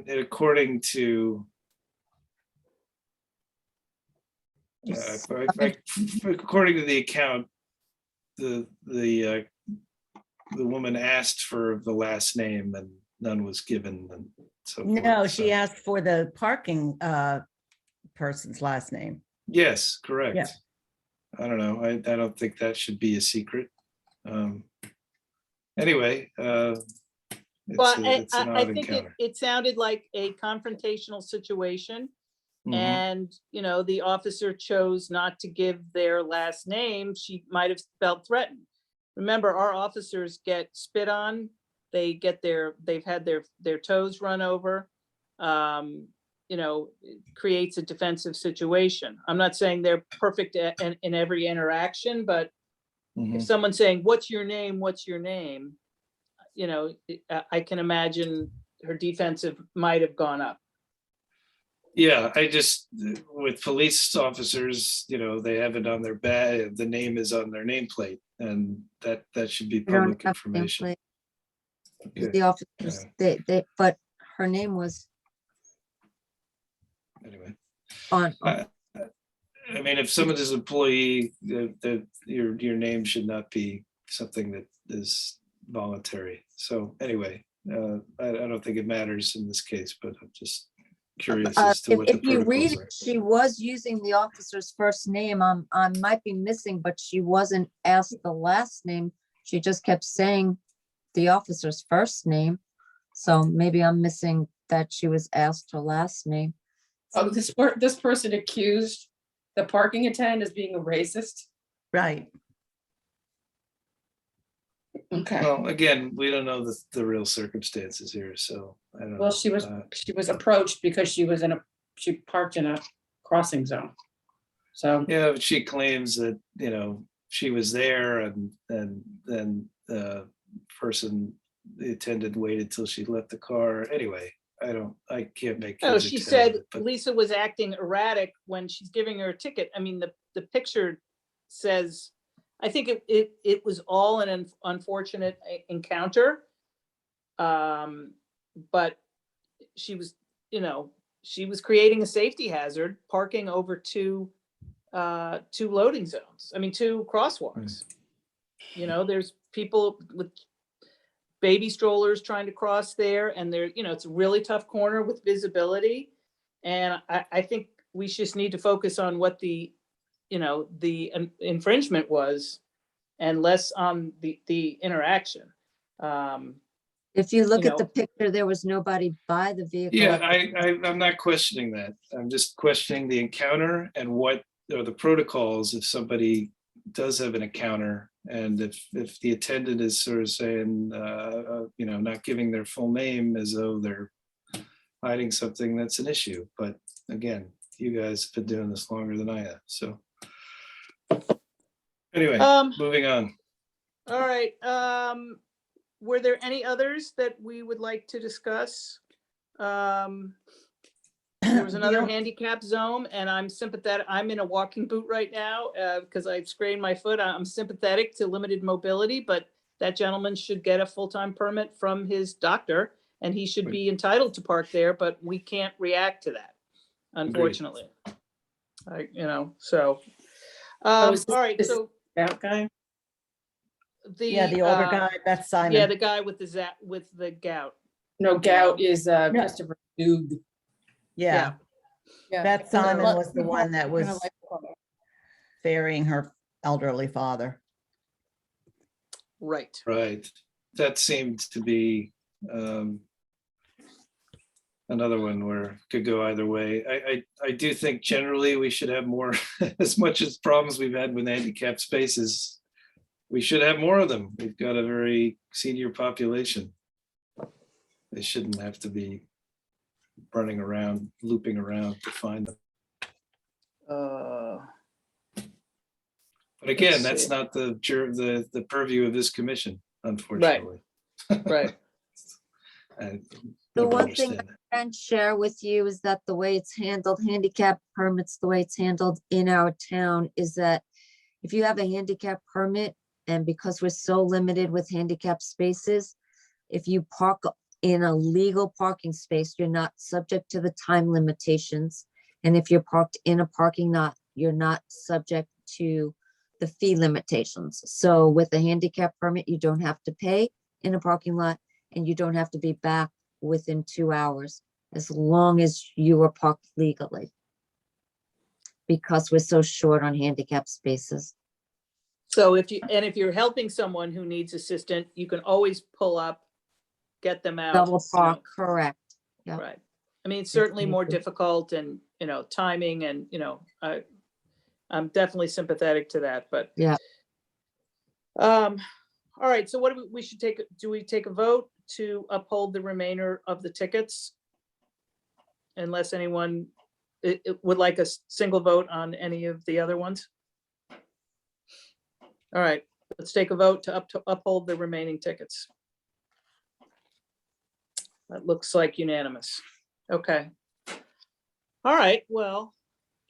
according to according to the account, the woman asked for the last name and none was given, and so forth. No, she So- asked for the parking person's last name. Yes, correct. Yeah. I don't know. I don't think that should be a secret. Anyway, But it's an I odd think encounter. it sounded like a confrontational situation. Mhm. And, the officer chose not to give their last name. She might have felt threatened. Remember, our officers get spit on. They've had their toes run over. you know, creates a defensive situation. I'm not saying they're perfect in every interaction, but if someone's saying, what's your name? What's your name? You know, I can imagine her defensive might have gone up. Yeah, I just, with police officers, you know, they have it on their badge, the name is on their nameplate, and that should be We don't public have information. nameplate. Okay. The officers, but her name was Anyway, on. I mean, if someone is an employee, your name should not be something that is voluntary. So anyway, I don't think it matters in this case, but I'm just curious as to what the If you read protocols it, are. she was using the officer's first name. I might be missing, but she wasn't asked the last name. She just kept saying the officer's first name. So maybe I'm missing that she was asked her last name. Oh, this person accused the parking attendant as being a racist. Right. Okay. Well, again, we don't know the real circumstances here, so I don't know. Well, she was approached because she parked in a crossing zone. So Yeah, but she claims that, you know, she was there and then the attendant waited till she left the car. Anyway, I can't make. No, heads or she tails said of it, but- Lisa was acting erratic when she's giving her a ticket. I mean, the picture says, I think it was all an unfortunate encounter. But she was, you know, she was creating a safety hazard, parking over two loading zones. I mean, two crosswalks. You know, there's people with baby strollers trying to cross there, and there, you know, it's a really tough corner with visibility. And I think we just need to focus on what the, you know, the infringement was and less on the interaction. If you look You at the know. picture, there was nobody by the vehicle. Yeah, at the- I'm not questioning that. I'm just questioning the encounter and what are the protocols if somebody does have an encounter, and if the attendant is sort of saying, you know, not giving their full name as though they're hiding something, that's an issue. But again, you guys have been doing this longer than I have, so. Anyway, moving on. All right, were there any others that we would like to discuss? There was another handicap zone, and I'm sympathetic. I'm in a walking boot right now because I've sprained my foot. I'm sympathetic to limited mobility, but that gentleman should get a full-time permit from his doctor, and he should be entitled to park there, but we can't react to that, unfortunately. You know, so. All right, so. that guy. Yeah, the older guy, that's Simon. Yeah, the guy with the gout. No, gout is Christopher Dude. Yeah, that Simon was the one that was ferrying her elderly father. Right. Right. That seemed to be another one where it could go either way. I do think generally we should have more, as much as problems we've had with handicapped spaces, we should have more of them. We've got a very senior population. They shouldn't have to be running around, looping around to find them. But again, that's not the purview of this commission, unfortunately. Right. The one thing I can share with you is that the way it's handled, handicap permits, the way it's handled in our town is that if you have a handicap permit, and because we're so limited with handicap spaces, if you park in a legal parking space, you're not subject to the time limitations. And if you're parked in a parking lot, you're not subject to the fee limitations. So with a handicap permit, you don't have to pay in a parking lot, and you don't have to be back within 2 hours, as long as you are parked legally. Because we're so short on handicap spaces. So if you're helping someone who needs assistance, you can always pull up, get them out. Double park, correct. Yeah. Right. I mean, it's certainly more difficult and, you know, timing and, you know, I'm definitely sympathetic to that, but. Yeah. All right, so what do we take a vote to uphold the remainder of the tickets? unless anyone would like a single vote on any of the other ones. All right, let's take a vote to uphold the remaining tickets. That looks like unanimous. Okay. All right, well,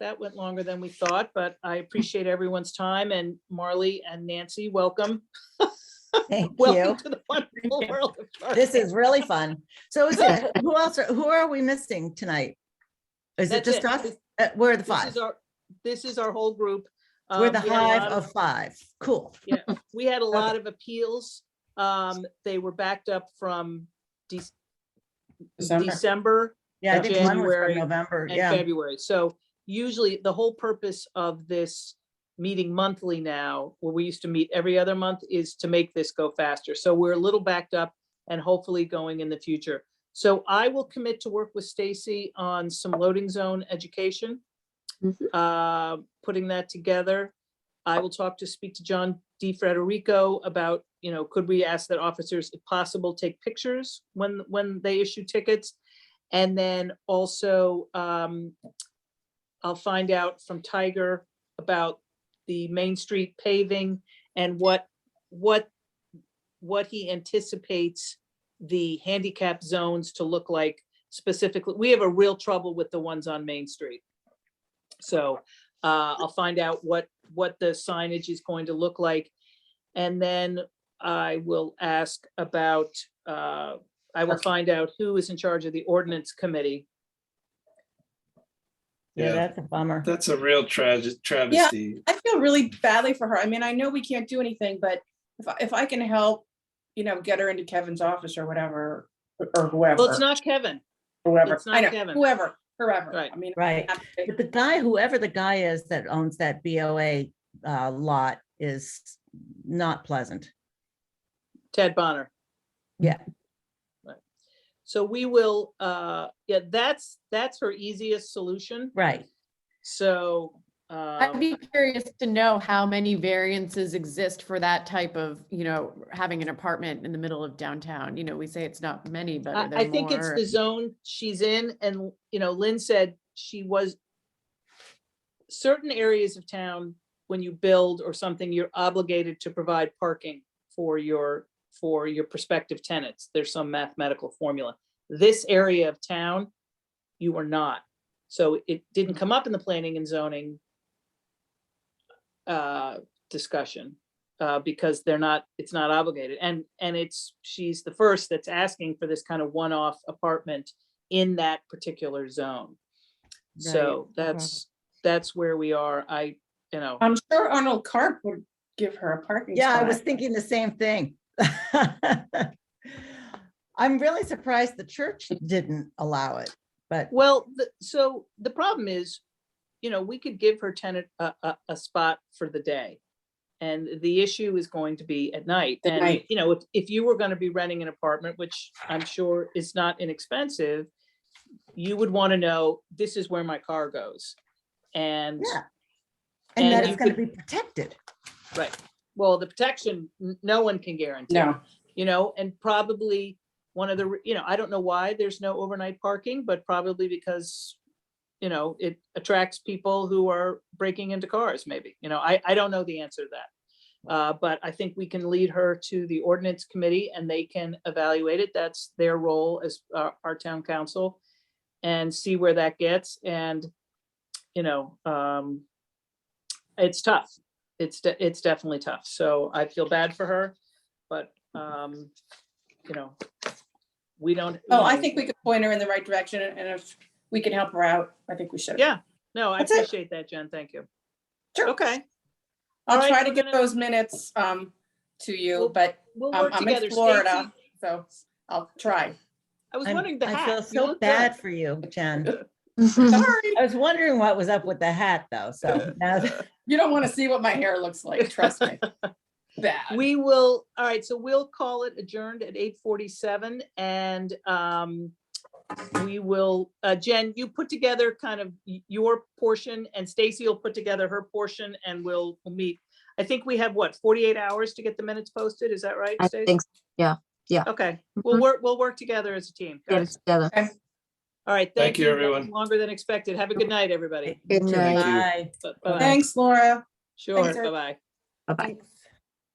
that went longer than we thought, but I appreciate everyone's time, and Marley and Nancy, welcome. Thank Welcome you. to the wonderful world of parking. This is really fun. So is it, who are we missing tonight? Is it That's just it. us? We're the This five. is our whole group. We're the We had a hive lot of five. Cool. Yeah, we had a lot of appeals. They were backed up from December Yeah, I think one was January from November. and Yeah. February. So usually the whole purpose of this meeting monthly now, where we used to meet every other month, is to make this go faster. So we're a little backed up and hopefully going in the future. So I will commit to work with Stacy on some loading zone education, putting that together. I will speak to John DiFrederico about, could we ask that officers, if possible, take pictures when they issue tickets? And then also, I'll find out from Tiger about the Main Street paving and what he anticipates the handicap zones to look like specifically. We have a real trouble with the ones on Main Street. So I'll find out what the signage is going to look like. And then I will ask about, I will find out who is in charge of the ordinance committee. Yeah, that's a bummer. That's a real travesty. I feel really badly for her. I mean, I know we can't do anything, but if I can help, get her into Kevin's office or whatever, or whoever. Well, it's not Kevin. Whoever. It's not I know, Kevin. whoever. Right. I mean, Right. But the guy, whoever the guy is that owns that BOA lot, is not pleasant. Ted Bonner. Yeah. Right. So we will, yeah, that's her easiest solution. Right. So. I'd be curious to know how many variances exist for that type of, having an apartment in the middle of downtown. We say it's not many, but are there I think it's more? the zone she's in, and, Lynn said certain areas of town, when you build or something, you're obligated to provide parking for your prospective tenants. There's some mathematical formula. This area of town, you are not. So it didn't come up in the planning and zoning discussion because it's not obligated. And she's the first that's asking for this kind of one-off apartment in that particular zone. So that's where we are. I'm sure Arnold Karp would give her a parking Yeah, spot. I was thinking the same thing. I'm really surprised the church didn't allow it, but. Well, so the problem is, we could give her tenant a spot for the day. And the issue is going to be at night. At And, night. if you were going to be renting an apartment, which I'm sure is not inexpensive, you would want to know, this is where my car goes. And Yeah. And that you it's going to could- be protected. Right. Well, the protection, no one can guarantee. No. And probably one of the, I don't know why there's no overnight parking, but probably because, it attracts people who are breaking into cars, maybe. I don't know the answer to that. But I think we can lead her to the ordinance committee and they can evaluate it. That's their role as our town council, and see where that gets. And, it's tough. It's definitely tough. So I feel bad for her, but, we don't. I think we could point her in the right direction, and if we can help her out, I think we should. Yeah, no, I That's it. appreciate that, Jen. Thank you. Sure. Okay. I'll All right, try to we're get gonna- those minutes to you, We'll- but We'll work I'm together. in Florida, Stacy, so I'll try. I was wondering the I hat. feel You so look bad good. for you, Jen. Sorry, I was wondering what was up with the hat though. So now, you don't want to see what my hair looks like, trust me. Bad. We will, all right, so we'll call it adjourned at 8:47 and we will, Jen, you put together kind of your portion and Stacy will put together her portion and we'll meet. I think we have 48 hours to get the minutes posted. Is that right, I Stacy? think, so. Yeah. Okay, Mhm. we'll work together as a team. Get it guys. together. Okay. All right, Thank you, That was everyone. longer than expected. Have a good night, everybody. Good night. Thank you. Bye. Bye-bye. Thanks, Laura. Sure, Thanks, bye-bye. Bye-bye.